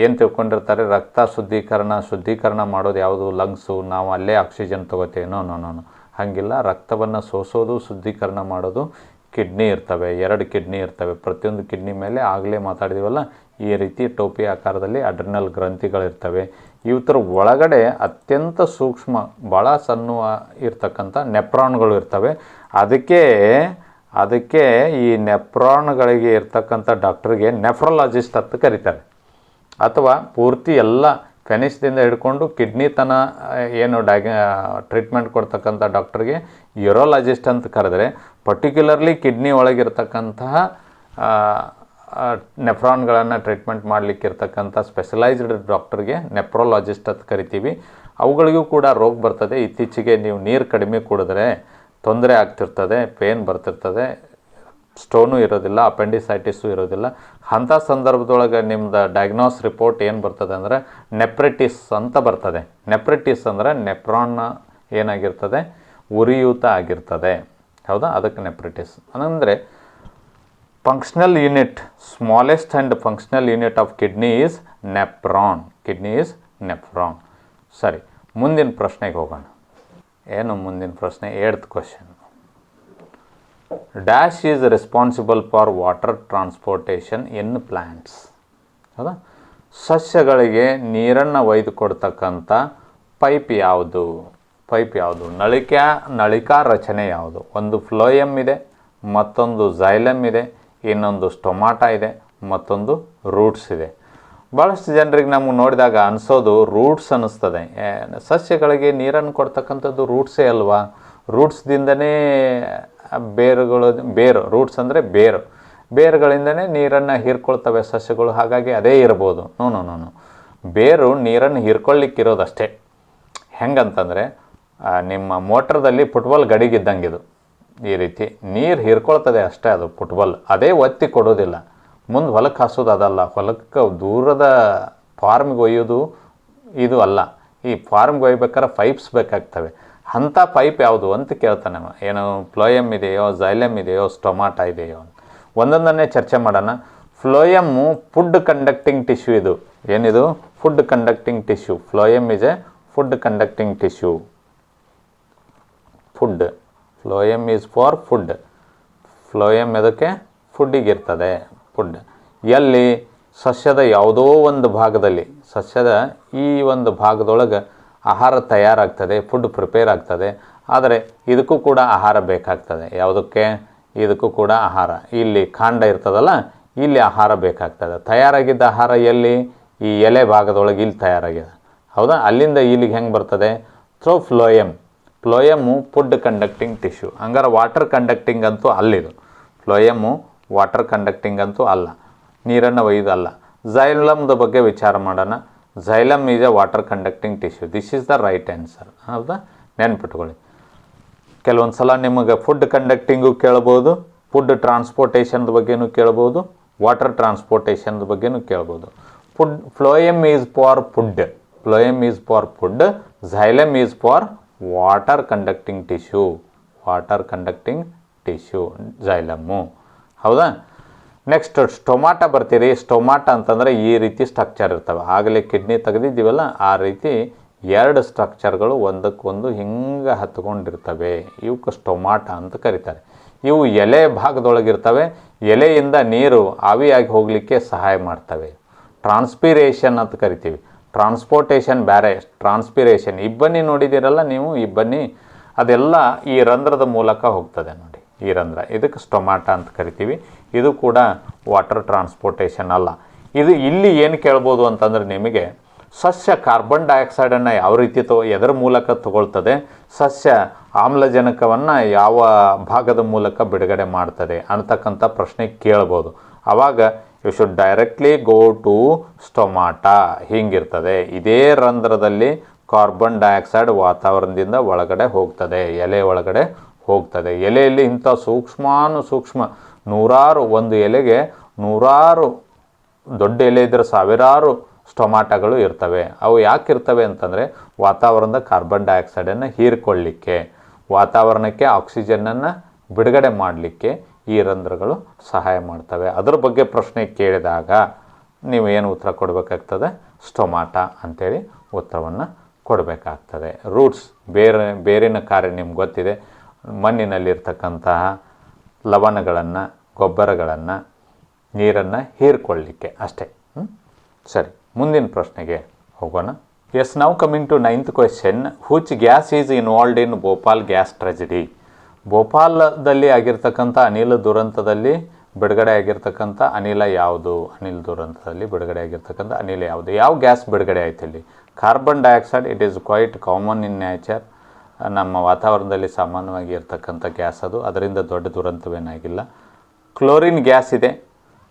ಏನು ತಿಳ್ಕೊಂಡಿರ್ತಾರೆ, ರಕ್ತ ಶುದ್ಧೀಕರಣ ಮಾಡೋದು ಯಾವುದು? ಲಂಗ್ಸು, ನಾವು ಅಲ್ಲೇ ಆಕ್ಸಿಜನ್ ತೊಗೋತೀವಿ. ನೋ. ಹಾಗಿಲ್ಲ. ರಕ್ತವನ್ನು ಸೋಸೋದು, ಶುದ್ಧೀಕರಣ ಮಾಡೋದು ಕಿಡ್ನಿ ಇರ್ತವೆ. 2 ಕಿಡ್ನಿ ಇರ್ತವೆ. ಪ್ರತಿಯೊಂದು ಕಿಡ್ನಿ ಮೇಲೆ ಆಗಲೇ ಮಾತಾಡಿದೀವಲ್ಲ, ಈ ರೀತಿ ಟೋಪಿ ಆಕಾರದಲ್ಲಿ ಅಡ್ರಿನಲ್ ಗ್ರಂಥಿಗಳಿರ್ತವೆ. ಇವತ್ತರ ಒಳಗಡೆ ಅತ್ಯಂತ ಸೂಕ್ಷ್ಮ, ಭಾಳ ಸಣ್ಣ ಇರ್ತಕ್ಕಂಥ ನೆಫ್ರಾನ್ಗಳು ಇರ್ತವೆ. ಅದಕ್ಕೆ ಈ ನೆಫ್ರಾನ್ಗಳಿಗೆ ಇರ್ತಕ್ಕಂಥ ಡಾಕ್ಟ್ರಿಗೆ ನೆಫ್ರಾಲಜಿಸ್ಟ್ ಅಂತ ಕರೀತಾರೆ. ಅಥವಾ ಪೂರ್ತಿ ಎಲ್ಲ ಫೆನಿಸ್ದಿಂದ ಹಿಡ್ಕೊಂಡು ಕಿಡ್ನಿ ಏನು ಟ್ರೀಟ್ಮೆಂಟ್ ಕೊಡ್ತಕ್ಕಂಥ ಡಾಕ್ಟ್ರಿಗೆ ಯೂರೋಲಜಿಸ್ಟ್ ಅಂತ ಕರೆದ್ರೆ, ಪರ್ಟಿಕ್ಯುಲರ್ಲಿ ಕಿಡ್ನಿ ಒಳಗಿರ್ತಕ್ಕಂತಹ ನೆಫ್ರಾನ್ಗಳನ್ನು ಟ್ರೀಟ್ಮೆಂಟ್ ಮಾಡಲಿಕ್ಕಿರ್ತಕ್ಕಂಥ ಸ್ಪೆಷಲೈಸ್ಡ್ ಡಾಕ್ಟರ್ಗೆ ನೆಫ್ರಾಲಜಿಸ್ಟ್ ಅಂತ ಕರಿತೀವಿ. ಅವುಗಳಿಗೂ ಕೂಡ ರೋಗ ಬರ್ತದೆ. ಇತ್ತೀಚೆಗೆ ನೀವು ನೀರು ಕಡಿಮೆ ಕುಡಿದ್ರೆ ತೊಂದರೆ ಆಗ್ತಿರ್ತದೆ, ಪೇನ್ ಬರ್ತಿರ್ತದೆ, ಸ್ಟೋನು ಇರೋದಿಲ್ಲ, ಅಪೆಂಡಿಸೈಟಿಸು ಇರೋದಿಲ್ಲ. ಅಂಥ ಸಂದರ್ಭದೊಳಗೆ ನಿಮ್ಮದು ಡಯಾಗ್ನೋಸ್ ರಿಪೋರ್ಟ್ ಏನು ಬರ್ತದೆ ಅಂದರೆ ನೆಫ್ರೈಟಿಸ್ ಅಂತ ಬರ್ತದೆ. ನೆಫ್ರೈಟಿಸ್ ಅಂದರೆ ನೆಫ್ರಾನ್ ಏನಾಗಿರ್ತದೆ? ಉರಿಯೂತ ಆಗಿರ್ತದೆ. ಹೌದಾ? ಅದಕ್ಕೆ ನೆಫ್ರೈಟಿಸ್ ಅಂದರೆ functional unit, smallest and functional unit of kidney is nephron. ಸರಿ, ಮುಂದಿನ ಪ್ರಶ್ನೆಗೆ ಹೋಗೋಣ. ಏನು ಮುಂದಿನ ಪ್ರಶ್ನೆ? 8th question. Dash is responsible for water transportation in plants. ಹೌದಾ? ಸಸ್ಯಗಳಿಗೆ ನೀರನ್ನು ಒಯ್ದು ಕೊಡ್ತಕ್ಕಂಥ ಪೈಪ್ ಯಾವುದು? ನಳಿಕಾ ರಚನೆ ಯಾವುದು? ಒಂದು ಫ್ಲೋಯಮ್ ಇದೆ, ಮತ್ತೊಂದು ಝೈಲಮ್ ಇದೆ, ಇನ್ನೊಂದು ಸ್ಟೊಮಾಟಾ ಇದೆ, ಮತ್ತೊಂದು ರೂಟ್ಸ್ ಇದೆ. ಭಾಳಷ್ಟು ಜನರಿಗೆ ನಮಗೆ ನೋಡಿದಾಗ ಅನಿಸೋದು ರೂಟ್ಸ್ ಅನ್ನಿಸ್ತದೆ. ಸಸ್ಯಗಳಿಗೆ ನೀರನ್ನು ಕೊಡ್ತಕ್ಕಂಥದ್ದು ರೂಟ್ಸೇ ಅಲ್ವಾ? ರೂಟ್ಸ್ದಿಂದನೇ ರೂಟ್ಸ್ ಅಂದರೆ ಬೇರುಗಳಿಂದನೇ ನೀರನ್ನು ಹೀರ್ಕೊಳ್ತವೆ ಸಸ್ಯಗಳು. ಹಾಗಾಗಿ ಅದೇ ಇರ್ಬೋದು. ನೋ. ಬೇರು ನೀರನ್ನು ಹೀರ್ಕೊಳ್ಳಿಕ್ಕಿರೋದಷ್ಟೇ. ಹೆಂಗಂತಂದರೆ, ನಿಮ್ಮ ಮೋಟ್ರದಲ್ಲಿ ಫುಟ್ಬಾಲ್ ಗಡಿಗಿದ್ದಂಗೆ ಇದು. ಈ ರೀತಿ ನೀರು ಹೀರ್ಕೊಳ್ತದೆ ಅಷ್ಟೇ. ಅದು ಫುಟ್ಬಾಲ್ ಅದೇ ಒತ್ತಿ ಕೊಡೋದಿಲ್ಲ. ಮುಂದೆ ಹೊಲಕ್ಕೆ ಹಾಸೋದು ಅದಲ್ಲ, ಹೊಲಕ್ಕೆ ದೂರದ ಫಾರ್ಮ್ಗೆ ಒಯ್ಯೋದು ಇದು ಅಲ್ಲ. ಈ ಫಾರ್ಮ್ಗೆ ಒಯ್ಬೇಕಾದ್ರೆ ಪೈಪ್ಸ್ ಬೇಕಾಗ್ತವೆ. ಅಂಥ ಪೈಪ್ ಯಾವುದು ಅಂತ ಕೇಳ್ತಾನೆ. ಏನು ಫ್ಲೋಯಮ್ ಇದೆಯೋ, ಝೈಲಮ್ ಇದೆಯೋ, ಸ್ಟೊಮಾಟಾ ಇದೆಯೋ? ಒಂದೊಂದನ್ನೇ ಚರ್ಚೆ ಮಾಡೋಣ. ಫ್ಲೋಯಮ್ಮು ಫುಡ್ ಕಂಡಕ್ಟಿಂಗ್ ಟಿಶ್ಯೂ. ಇದು ಏನಿದು? Food conducting tissue. Phloem is A food conducting tissue. Phloem is for food. Phloem ಅದಕ್ಕೆ ಫುಡ್ಡಿಗೆ ಇರ್ತದೆ. ಫುಡ್ ಎಲ್ಲಿ? ಸಸ್ಯದ ಯಾವುದೋ ಒಂದು ಭಾಗದಲ್ಲಿ, ಸಸ್ಯದ ಈ ಒಂದು ಭಾಗದೊಳಗೆ ಆಹಾರ ತಯಾರಾಗ್ತದೆ, ಫುಡ್ ಪ್ರಿಪೇರ್ ಆಗ್ತದೆ. ಆದರೆ ಇದಕ್ಕೂ ಕೂಡ ಆಹಾರ ಬೇಕಾಗ್ತದೆ. ಯಾವುದಕ್ಕೆ? ಇದಕ್ಕೂ ಕೂಡ ಆಹಾರ. ಇಲ್ಲಿ ಕಾಂಡ ಇರ್ತದಲ್ಲ, ಇಲ್ಲಿ ಆಹಾರ ಬೇಕಾಗ್ತದೆ. ತಯಾರಾಗಿದ್ದ ಆಹಾರ ಎಲ್ಲಿ? ಈ ಎಲೆ ಭಾಗದೊಳಗೆ ಇಲ್ಲಿ ತಯಾರಾಗಿದೆ. ಹೌದಾ? ಅಲ್ಲಿಂದ ಇಲ್ಲಿಗೆ ಹೆಂಗೆ ಬರ್ತದೆ? Through phloem food conducting tissue. ಹಂಗಾರೆ ವಾಟರ್ ಕಂಡಕ್ಟಿಂಗ್ ಅಂತೂ ಅಲ್ಲಿದು. ಫ್ಲೋಯಮ್ಮು ವಾಟರ್ ಕಂಡಕ್ಟಿಂಗ್ ಅಂತೂ ಅಲ್ಲ, ನೀರನ್ನು ಒಯ್ದಲ್ಲ. ಝೈಲಮ್ದ ಬಗ್ಗೆ ವಿಚಾರ ಮಾಡೋಣ. Xylem is A water conducting tissue. This is the right answer. ಹೌದಾ? ನೆನ್ಪಿಟ್ಕೊಳ್ಳಿ. ಕೆಲವೊಂದು ಸಲ ನಿಮಗೆ ಫುಡ್ ಕಂಡಕ್ಟಿಂಗು ಕೇಳ್ಬೋದು, ಫುಡ್ ಟ್ರಾನ್ಸ್ಪೋರ್ಟೇಷನ್ದ ಬಗ್ಗೆನೂ ಕೇಳ್ಬೋದು, ವಾಟರ್ ಟ್ರಾನ್ಸ್ಪೋರ್ಟೇಷನ್ದ ಬಗ್ಗೆನೂ ಕೇಳ್ಬೋದು. Phloem is for food, phloem is for food, xylem is for water conducting tissue, water conducting tissue xylem. ಹೌದಾ? ನೆಕ್ಸ್ಟ್ ಸ್ಟೊಮಾಟ ಬರ್ತೀರಿ. ಸ್ಟೊಮಾಟ ಅಂತಂದರೆ ಈ ರೀತಿ ಸ್ಟ್ರಕ್ಚರ್ ಇರ್ತವೆ. ಆಗಲೇ ಕಿಡ್ನಿ ತೆಗೆದಿದ್ದೀವಲ್ಲ ಆ ರೀತಿ 2 ಸ್ಟ್ರಕ್ಚರ್ಗಳು ಒಂದಕ್ಕೊಂದು ಹಿಂಗೆ ಹತ್ಕೊಂಡಿರ್ತವೆ. ಇವಕ್ಕೆ ಸ್ಟೊಮಾಟ ಅಂತ ಕರೀತಾರೆ. ಇವು ಎಲೆ ಭಾಗದೊಳಗಿರ್ತವೆ. ಎಲೆಯಿಂದ ನೀರು ಆವಿಯಾಗಿ ಹೋಗಲಿಕ್ಕೆ ಸಹಾಯ ಮಾಡ್ತವೆ. ಟ್ರಾನ್ಸ್ಪಿರೇಷನ್ ಅಂತ ಕರಿತೀವಿ. ಟ್ರಾನ್ಸ್ಪೋರ್ಟೇಷನ್ ಬೇರೆ, ಟ್ರಾನ್ಸ್ಪಿರೇಷನ್ ಇಬ್ಬನಿ ನೋಡಿದ್ದೀರಲ್ಲ ನೀವು, ಇಬ್ಬನಿ ಅದೆಲ್ಲ ಈ ರಂಧ್ರದ ಮೂಲಕ ಹೋಗ್ತದೆ ನೋಡಿ, ಈ ರಂಧ್ರ. ಇದಕ್ಕೆ ಸ್ಟೊಮಾಟ ಅಂತ ಕರಿತೀವಿ. ಇದು ಕೂಡ ವಾಟರ್ ಟ್ರಾನ್ಸ್ಪೋರ್ಟೇಷನ್ ಅಲ್ಲ. ಇದು ಇಲ್ಲಿ ಏನು ಕೇಳ್ಬೋದು ಅಂತಂದರೆ ನಿಮಗೆ ಸಸ್ಯ ಕಾರ್ಬನ್ ಡೈಆಕ್ಸೈಡನ್ನು ಯಾವ ರೀತಿ ಎದರ ಮೂಲಕ ತಗೊಳ್ತದೆ, ಸಸ್ಯ ಆಮ್ಲಜನಕವನ್ನು ಯಾವ ಭಾಗದ ಮೂಲಕ ಬಿಡುಗಡೆ ಮಾಡ್ತದೆ ಅಂತಕ್ಕಂಥ ಪ್ರಶ್ನೆ ಕೇಳ್ಬೋದು. ಆವಾಗ you should directly go to stomata. ಹಿಂಗಿರ್ತದೆ. ಇದೇ ರಂಧ್ರದಲ್ಲಿ ಕಾರ್ಬನ್ ಡೈಆಕ್ಸೈಡ್ ವಾತಾವರಣದಿಂದ ಒಳಗಡೆ ಹೋಗ್ತದೆ, ಎಲೆ ಒಳಗಡೆ ಹೋಗ್ತದೆ. ಎಲೆಯಲ್ಲಿ ಇಂಥ ಸೂಕ್ಷ್ಮ ನೂರಾರು, ಒಂದು ಎಲೆಗೆ ನೂರಾರು, ದೊಡ್ಡ ಎಲೆ ಇದ್ದರೆ ಸಾವಿರಾರು ಸ್ಟೊಮಾಟಗಳು ಇರ್ತವೆ. ಅವು ಯಾಕೆ ಇರ್ತವೆ ಅಂತಂದರೆ ವಾತಾವರಣದ ಕಾರ್ಬನ್ ಡೈಆಕ್ಸೈಡನ್ನು ಹೀರಿಕೊಳ್ಳಲಿಕ್ಕೆ, ವಾತಾವರಣಕ್ಕೆ ಆಕ್ಸಿಜನ್ನನ್ನು ಬಿಡುಗಡೆ ಮಾಡಲಿಕ್ಕೆ ಈ ರಂಧ್ರಗಳು ಸಹಾಯ ಮಾಡ್ತವೆ. ಅದರ ಬಗ್ಗೆ ಪ್ರಶ್ನೆ ಕೇಳಿದಾಗ ನೀವು ಏನು ಉತ್ತರ ಕೊಡಬೇಕಾಗ್ತದೆ? ಸ್ಟೊಮಾಟ ಅಂಥೇಳಿ ಉತ್ತರವನ್ನು ಕೊಡಬೇಕಾಗ್ತದೆ. ರೂಟ್ಸ್, ಬೇರಿನ ಕಾರ್ಯ ನಿಮ್ಗೆ ಗೊತ್ತಿದೆ. ಮಣ್ಣಿನಲ್ಲಿರ್ತಕ್ಕಂತಹ ಲವಣಗಳನ್ನು, ಗೊಬ್ಬರಗಳನ್ನು, ನೀರನ್ನು ಹೀರ್ಕೊಳ್ಳಿಕ್ಕೆ ಅಷ್ಟೇ. ಸರಿ, ಮುಂದಿನ ಪ್ರಶ್ನೆಗೆ ಹೋಗೋಣ. ಎಸ್, ನಾವು coming to 9th question. Which gas is involved in Bhopal gas tragedy? ಭೋಪಾಲದಲ್ಲಿ ಆಗಿರ್ತಕ್ಕಂಥ ಅನಿಲ ದುರಂತದಲ್ಲಿ ಬಿಡುಗಡೆ ಆಗಿರ್ತಕ್ಕಂಥ ಅನಿಲ ಯಾವುದು? ಅನಿಲ ದುರಂತದಲ್ಲಿ ಬಿಡುಗಡೆ ಆಗಿರ್ತಕ್ಕಂಥ ಅನಿಲ ಯಾವುದು? ಯಾವ ಗ್ಯಾಸ್ ಬಿಡುಗಡೆ ಆಯ್ತು ಇಲ್ಲಿ? Carbon dioxide. It is quite common in nature. ನಮ್ಮ ವಾತಾವರಣದಲ್ಲಿ ಸಾಮಾನ್ಯವಾಗಿ ಇರ್ತಕ್ಕಂಥ ಗ್ಯಾಸ್ ಅದು. ಅದರಿಂದ ದೊಡ್ಡ ದುರಂತವೇನಾಗಿಲ್ಲ. ಕ್ಲೋರಿನ್ ಗ್ಯಾಸ್ ಇದೆ.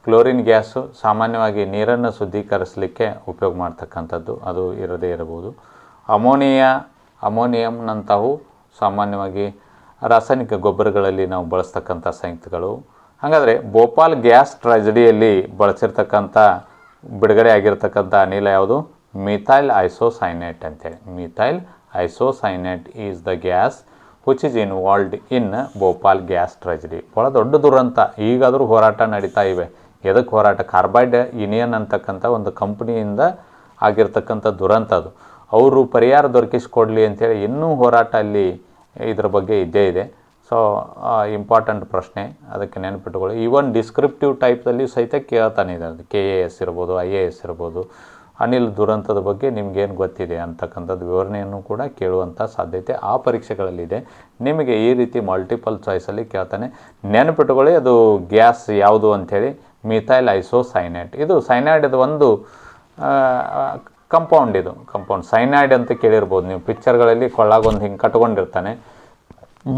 ಕ್ಲೋರಿನ್ ಗ್ಯಾಸು ಸಾಮಾನ್ಯವಾಗಿ ನೀರನ್ನು ಶುದ್ಧೀಕರಿಸಲಿಕ್ಕೆ ಉಪಯೋಗ ಮಾಡ್ತಕ್ಕಂಥದ್ದು, ಅದು ಇರದೇ ಇರಬಹುದು. ಅಮೋನಿಯಂನಂತಹವು ಸಾಮಾನ್ಯವಾಗಿ ರಾಸಾಯನಿಕ ಗೊಬ್ಬರಗಳಲ್ಲಿ ನಾವು ಬಳಸ್ತಕ್ಕಂಥ ಸಂಯುಕ್ತಗಳು. ಹಾಗಾದರೆ ಭೋಪಾಲ್ ಗ್ಯಾಸ್ ಟ್ರಾಜಿಡಿಯಲ್ಲಿ ಬಳಸಿರ್ತಕ್ಕಂಥ ಬಿಡುಗಡೆ ಆಗಿರ್ತಕ್ಕಂಥ ಅನಿಲ ಯಾವುದು? ಮಿಥೈಲ್ ಐಸೋಸೈನೇಟ್ ಅಂತೇಳಿ. Methyl isocyanate is the gas which is involved in Bhopal gas tragedy. ಭಾಳ ದೊಡ್ಡ ದುರಂತ. ಈಗಾದರೂ ಹೋರಾಟ ನಡೀತಾ ಇವೆ. ಎದಕ್ಕೆ ಹೋರಾಟ? ಕಾರ್ಬೈಡ್ ಯೂನಿಯನ್ ಅಂತಕ್ಕಂಥ ಒಂದು ಕಂಪ್ನಿಯಿಂದ ಆಗಿರ್ತಕ್ಕಂಥ ದುರಂತ ಅದು. ಅವರು ಪರಿಹಾರ ದೊರಕಿಸ್ಕೊಡ್ಲಿ ಅಂತೇಳಿ ಇನ್ನೂ ಹೋರಾಟ ಅಲ್ಲಿ ಇದ್ರ ಬಗ್ಗೆ ಇದ್ದೇ ಇದೆ. ಸೊ ಇಂಪಾರ್ಟೆಂಟ್ ಪ್ರಶ್ನೆ, ಅದಕ್ಕೆ ನೆನಪಿಟ್ಟುಕೊಳ್ಳಿ. ಈವನ್ ಡಿಸ್ಕ್ರಿಪ್ಟಿವ್ ಟೈಪ್ದಲ್ಲಿ ಸಹಿತ ಕೇಳ್ತಾನೆ ಇದೆ. ಅದು KAS ಇರ್ಬೋದು, IAS ಇರ್ಬೋದು. ಅನಿಲ್ ದುರಂತದ ಬಗ್ಗೆ ನಿಮಗೇನು ಗೊತ್ತಿದೆ ಅಂತಕ್ಕಂಥದ್ದು ವಿವರಣೆಯನ್ನು ಕೂಡ ಕೇಳುವಂಥ ಸಾಧ್ಯತೆ ಆ ಪರೀಕ್ಷೆಗಳಲ್ಲಿದೆ. ನಿಮಗೆ ಈ ರೀತಿ ಮಲ್ಟಿಪಲ್ ಚಾಯ್ಸಲ್ಲಿ ಕೇಳ್ತಾನೆ. ನೆನಪಿಟ್ಟುಕೊಳ್ಳಿ, ಅದು ಗ್ಯಾಸ್ ಯಾವುದು ಅಂಥೇಳಿ ಮಿಥೈಲ್ ಐಸೋಸೈನೇಟ್. ಇದು ಸೈನೈಡ್ ಒಂದು ಕಂಪೌಂಡ್. ಇದು ಕಂಪೌಂಡ್ ಸೈನೈಡ್ ಅಂತ ಕೇಳಿರ್ಬೋದು ನೀವು. ಪಿಕ್ಚರ್ಗಳಲ್ಲಿ ಕೊಳ್ಳಾಗೊಂದು ಹಿಂಗೆ ಕಟ್ಕೊಂಡಿರ್ತಾನೆ.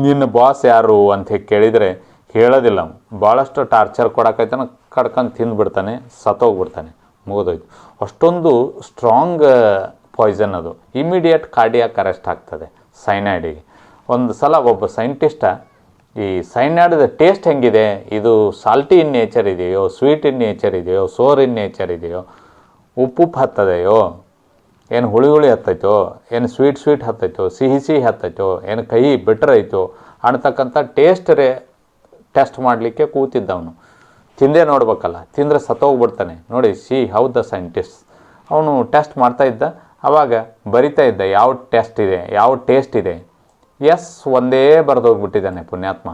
ನಿನ್ನ ಬಾಸ್ ಯಾರು ಅಂತ ಕೇಳಿದರೆ ಹೇಳೋದಿಲ್ಲ. ಭಾಳಷ್ಟು ಟಾರ್ಚರ್ ಕೊಡೋಕೈತಾನೆ, ಕಡ್ಕೊಂಡು ತಿಂದುಬಿಡ್ತಾನೆ, ಸತ್ತೋಗ್ಬಿಡ್ತಾನೆ, ಮುಗಿದೋಯ್ತು. ಅಷ್ಟೊಂದು ಸ್ಟ್ರಾಂಗ್ ಪಾಯ್ಸನ್ ಅದು. ಇಮಿಡಿಯೇಟ್ ಕಾರ್ಡಿಯಾಕ್ ಅರೆಸ್ಟ್ ಆಗ್ತದೆ ಸೈನೈಡಿಗೆ. ಒಂದು ಸಲ ಒಬ್ಬ ಸೈಂಟಿಸ್ಟ ಈ ಸೈನೈಡ್ದ ಟೇಸ್ಟ್ ಹೆಂಗಿದೆ, ಇದು ಸಾಲ್ಟಿ ಇನ್ ನೇಚರ್ ಇದೆಯೋ, ಸ್ವೀಟ್ ಇನ್ ನೇಚರ್ ಇದೆಯೋ, ಸೋರ್ ಇನ್ ನೇಚರ್ ಇದೆಯೋ, ಉಪ್ಪು ಹತ್ತದೆಯೋ, ಏನು ಹುಳಿ ಹತ್ತೈತೋ, ಏನು ಸ್ವೀಟ್ ಹತ್ತೈತೋ, ಸಿಹಿ ಹತ್ತೈತೋ, ಏನು ಕಹಿ ಬೆಟ್ರ್ ಐತೋ ಅನ್ನತಕ್ಕಂಥ ಟೆಸ್ಟ್ ಮಾಡಲಿಕ್ಕೆ ಕೂತಿದ್ದವನು. ತಿಂದೇ ನೋಡ್ಬೇಕಲ್ಲ, ತಿಂದರೆ ಸತ್ತೋಗ್ಬಿಡ್ತಾನೆ. ನೋಡಿ, ಹೌ ದ ಸೈಂಟಿಸ್ಟ್. ಅವನು ಟೆಸ್ಟ್ ಮಾಡ್ತಾಯಿದ್ದ. ಆವಾಗ ಬರಿತಾ ಇದ್ದ ಯಾವ ಟೆಸ್ಟ್ ಇದೆ, ಯಾವ ಟೇಸ್ಟ್ ಇದೆ. ಒಂದೇ ಬರೆದೋಗ್ಬಿಟ್ಟಿದ್ದಾನೆ ಪುಣ್ಯಾತ್ಮ.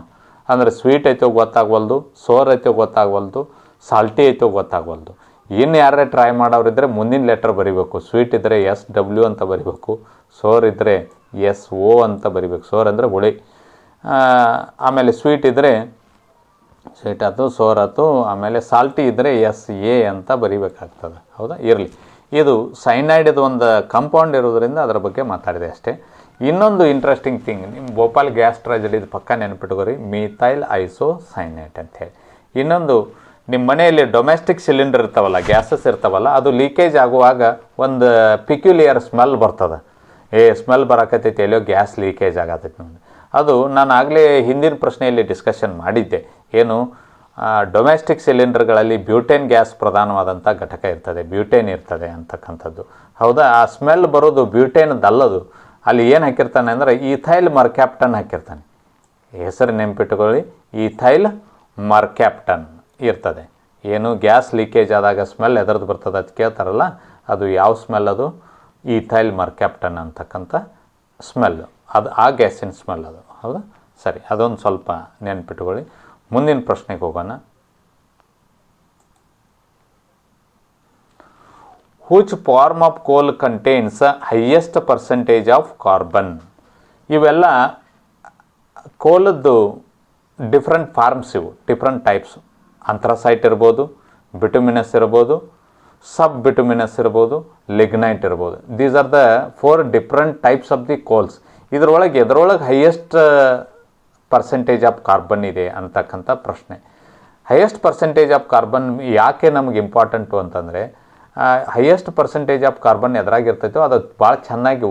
ಅಂದರೆ ಸ್ವೀಟ್ ಐತೋ ಗೊತ್ತಾಗವಲ್ದು, ಸೋರ್ ಐತೋ ಗೊತ್ತಾಗವಲ್ದು, ಸಾಲ್ಟಿ ಐತೋ ಗೊತ್ತಾಗವಲ್ದು. ಇನ್ನು ಯಾರೇ ಟ್ರೈ ಮಾಡೋರಿದ್ದರೆ ಮುಂದಿನ ಲೆಟರ್ ಬರಿಬೇಕು. ಸ್ವೀಟ್ ಇದ್ದರೆ SW ಅಂತ ಬರಿಬೇಕು, ಸೋರ್ ಇದ್ದರೆ SO ಅಂತ ಬರಿಬೇಕು. ಸೋರ್ ಅಂದರೆ ಹುಳಿ. ಆಮೇಲೆ ಸ್ವೀಟ್ ಇದ್ದರೆ ಸ್ವೀಟ್ ಆಯ್ತು, ಸೋರ್ ಆಯ್ತು. ಆಮೇಲೆ ಸಾಲ್ಟಿ ಇದ್ದರೆ SA ಅಂತ ಬರಿಬೇಕಾಗ್ತದೆ. ಹೌದಾ? ಇರಲಿ. ಇದು ಸೈನೈಡ್ ಒಂದು ಕಂಪೌಂಡ್ ಇರೋದ್ರಿಂದ ಅದರ ಬಗ್ಗೆ ಮಾತಾಡಿದೆ ಅಷ್ಟೇ. ಇನ್ನೊಂದು ಇಂಟ್ರೆಸ್ಟಿಂಗ್ ಥಿಂಗ್, ನಿಮ್ಮ ಭೋಪಾಲ್ ಗ್ಯಾಸ್ ಟ್ರಾಜಿಡಿದು ಪಕ್ಕ ನೆನಪಿಟ್ಕೋರಿ, ಮಿಥೈಲ್ ಐಸೋಸೈನೇಟ್ ಅಂಥೇಳಿ. ಇನ್ನೊಂದು, ನಿಮ್ಮ ಮನೆಯಲ್ಲಿ ಡೊಮೆಸ್ಟಿಕ್ ಸಿಲಿಂಡರ್ ಇರ್ತಾವಲ್ಲ, ಗ್ಯಾಸಸ್ ಇರ್ತಾವಲ್ಲ, ಅದು ಲೀಕೇಜ್ ಆಗುವಾಗ ಒಂದು ಪಿಕ್ಯುಲಿಯರ್ ಸ್ಮೆಲ್ ಬರ್ತದೆ. ಸ್ಮೆಲ್ ಬರಕತ್ತೈತಿ, ಎಲ್ಲೋ ಗ್ಯಾಸ್ ಲೀಕೇಜ್ ಆಗತ್ತೈತಿ ನೋಡಿ. ಅದು ನಾನು ಆಗಲೇ ಹಿಂದಿನ ಪ್ರಶ್ನೆಯಲ್ಲಿ ಡಿಸ್ಕಷನ್ ಮಾಡಿದ್ದೆ. ಏನು ಡೊಮೆಸ್ಟಿಕ್ ಸಿಲಿಂಡರ್ಗಳಲ್ಲಿ ಬ್ಯೂಟೇನ್ ಗ್ಯಾಸ್ ಪ್ರಧಾನವಾದಂಥ ಘಟಕ ಇರ್ತದೆ, ಬ್ಯೂಟೇನ್ ಇರ್ತದೆ ಅಂತಕ್ಕಂಥದ್ದು. ಹೌದಾ? ಆ ಸ್ಮೆಲ್ ಬರೋದು ಬ್ಯೂಟೇನ್ದಲ್ಲದು. ಅಲ್ಲಿ ಏನು ಹಾಕಿರ್ತಾನೆ ಅಂದರೆ ಈಥೈಲ್ ಮರ್ಕ್ಯಾಪ್ಟನ್ ಹಾಕಿರ್ತಾನೆ. ಹೆಸರು ನೆನ್ಪಿಟ್ಟುಕೊಳ್ಳಿ, ಈಥೈಲ್ ಮರ್ಕ್ಯಾಪ್ಟನ್ ಇರ್ತದೆ. ಏನು ಗ್ಯಾಸ್ ಲೀಕೇಜ್ ಆದಾಗ ಸ್ಮೆಲ್ ಎದರದ್ದು ಬರ್ತದೆ ಅದು ಕೇಳ್ತಾರಲ್ಲ, ಅದು ಯಾವ ಸ್ಮೆಲ್? ಅದು ಈಥೈಲ್ ಮರ್ಕ್ಯಾಪ್ಟನ್ ಅಂತಕ್ಕಂಥ ಸ್ಮೆಲ್ಲು. ಅದು ಆ ಗ್ಯಾಸಿನ ಸ್ಮೆಲ್ ಅದು. ಹೌದಾ? ಸರಿ, ಅದೊಂದು ಸ್ವಲ್ಪ ನೆನ್ಪಿಟ್ಕೊಳ್ಳಿ. ಮುಂದಿನ ಪ್ರಶ್ನೆಗೆ ಹೋಗೋಣ. which form of coal contains highest percentage of carbon? ಇವೆಲ್ಲ ಕೋಲದ್ದು ಡಿಫ್ರೆಂಟ್ ಫಾರ್ಮ್ಸ್, ಇವು ಡಿಫ್ರೆಂಟ್ ಟೈಪ್ಸ್. ಅಂಥ್ರಸೈಟ್ ಇರ್ಬೋದು, ಬಿಟುಮಿನಸ್ ಇರ್ಬೋದು, ಸಬ್ ಬಿಟುಮಿನಸ್ ಇರ್ಬೋದು, ಲಿಗ್ನೈಟ್ ಇರ್ಬೋದು. These are the 4 different types of the coals. ಎದರೊಳಗೆ ಹೈಯೆಸ್ಟ್ ಪರ್ಸೆಂಟೇಜ್ ಆಫ್ ಕಾರ್ಬನ್ ಇದೆ ಅಂತಕ್ಕಂಥ ಪ್ರಶ್ನೆ. ಹೈಯೆಸ್ಟ್ ಪರ್ಸೆಂಟೇಜ್ ಆಫ್ ಕಾರ್ಬನ್ ಯಾಕೆ ನಮಗೆ ಇಂಪಾರ್ಟೆಂಟು ಅಂತಂದರೆ, ಹೈಯೆಸ್ಟ್ ಪರ್ಸೆಂಟೇಜ್ ಆಫ್ ಕಾರ್ಬನ್ ಎದುರಾಗಿರ್ತೈತೋ ಅದು ಭಾಳ ಚೆನ್ನಾಗಿ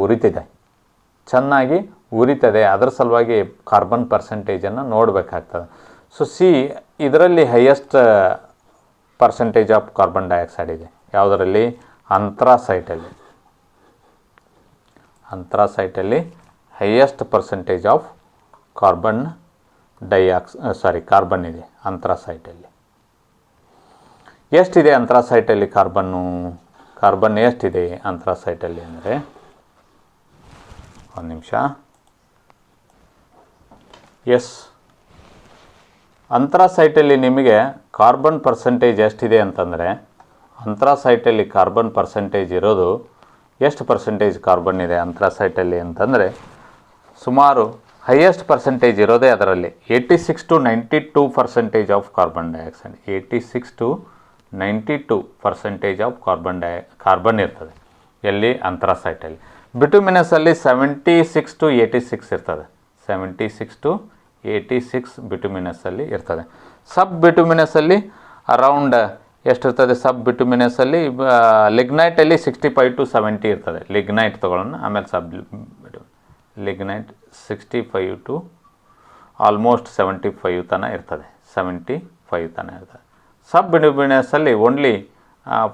ಉರಿತದೆ. ಅದರ ಸಲುವಾಗಿ ಕಾರ್ಬನ್ ಪರ್ಸೆಂಟೇಜನ್ನು ನೋಡಬೇಕಾಗ್ತದೆ. ಸೊ ಇದರಲ್ಲಿ highest percentage of carbon dioxide ಇದೆ ಯಾವುದರಲ್ಲಿ? ಅಂಥ್ರಾಸೈಟಲ್ಲಿ ಹೈಯೆಸ್ಟ್ ಪರ್ಸೆಂಟೇಜ್ ಆಫ್ ಕಾರ್ಬನ್ ಇದೆ ಅಂಥ್ರಾಸೈಟಲ್ಲಿ. ಎಷ್ಟಿದೆ ಅಂಥ್ರಾಸೈಟಲ್ಲಿ ಕಾರ್ಬನ್ ಎಷ್ಟಿದೆ ಅಂಥ್ರಾಸೈಟಲ್ಲಿ ಅಂದರೆ, ಒಂದು ನಿಮಿಷ. ಅಂಥ್ರಾಸೈಟಲ್ಲಿ ನಿಮಗೆ ಕಾರ್ಬನ್ ಪರ್ಸೆಂಟೇಜ್ ಎಷ್ಟಿದೆ ಅಂತಂದರೆ, ಅಂಥ್ರಾಸೈಟಲ್ಲಿ ಕಾರ್ಬನ್ ಪರ್ಸೆಂಟೇಜ್ ಇರೋದು ಎಷ್ಟು ಪರ್ಸೆಂಟೇಜ್ ಕಾರ್ಬನ್ ಇದೆ ಅಂಥ್ರಾಸೈಟಲ್ಲಿ ಅಂತಂದರೆ, ಸುಮಾರು ಹೈಯೆಸ್ಟ್ ಪರ್ಸೆಂಟೇಜ್ ಇರೋದೇ ಅದರಲ್ಲಿ 86 to 92% of carbon dioxide. 86 to 92% of carbon ಇರ್ತದೆ ಎಲ್ಲಿ? ಅಂಥ್ರಾಸೈಟಲ್ಲಿ. ಬಿಟುಮಿನಸಲ್ಲಿ 76 to 86 ಇರ್ತದೆ. 76 to 86 ಬಿಟುಮಿನಸಲ್ಲಿ ಇರ್ತದೆ. ಸಬ್ ಬಿಟುಮಿನಸಲ್ಲಿ ಅರೌಂಡ್ ಎಷ್ಟಿರ್ತದೆ? ಸಬ್ ಬಿಟುಮಿನಸಲ್ಲಿ ಲಿಗ್ನೈಟಲ್ಲಿ 65 to 70 ಇರ್ತದೆ. ಲಿಗ್ನೈಟ್ ತೊಗೊಳ್ಳೋಣ, ಆಮೇಲೆ ಲಿಗ್ನೈಟ್ 65 to ಆಲ್ಮೋಸ್ಟ್ 75 ತನಕ ಇರ್ತದೆ. 75 ತನಕ ಇರ್ತದೆ. ಸಬ್ ಬಿಟುಮಿನಸಲ್ಲಿ ಓನ್ಲಿ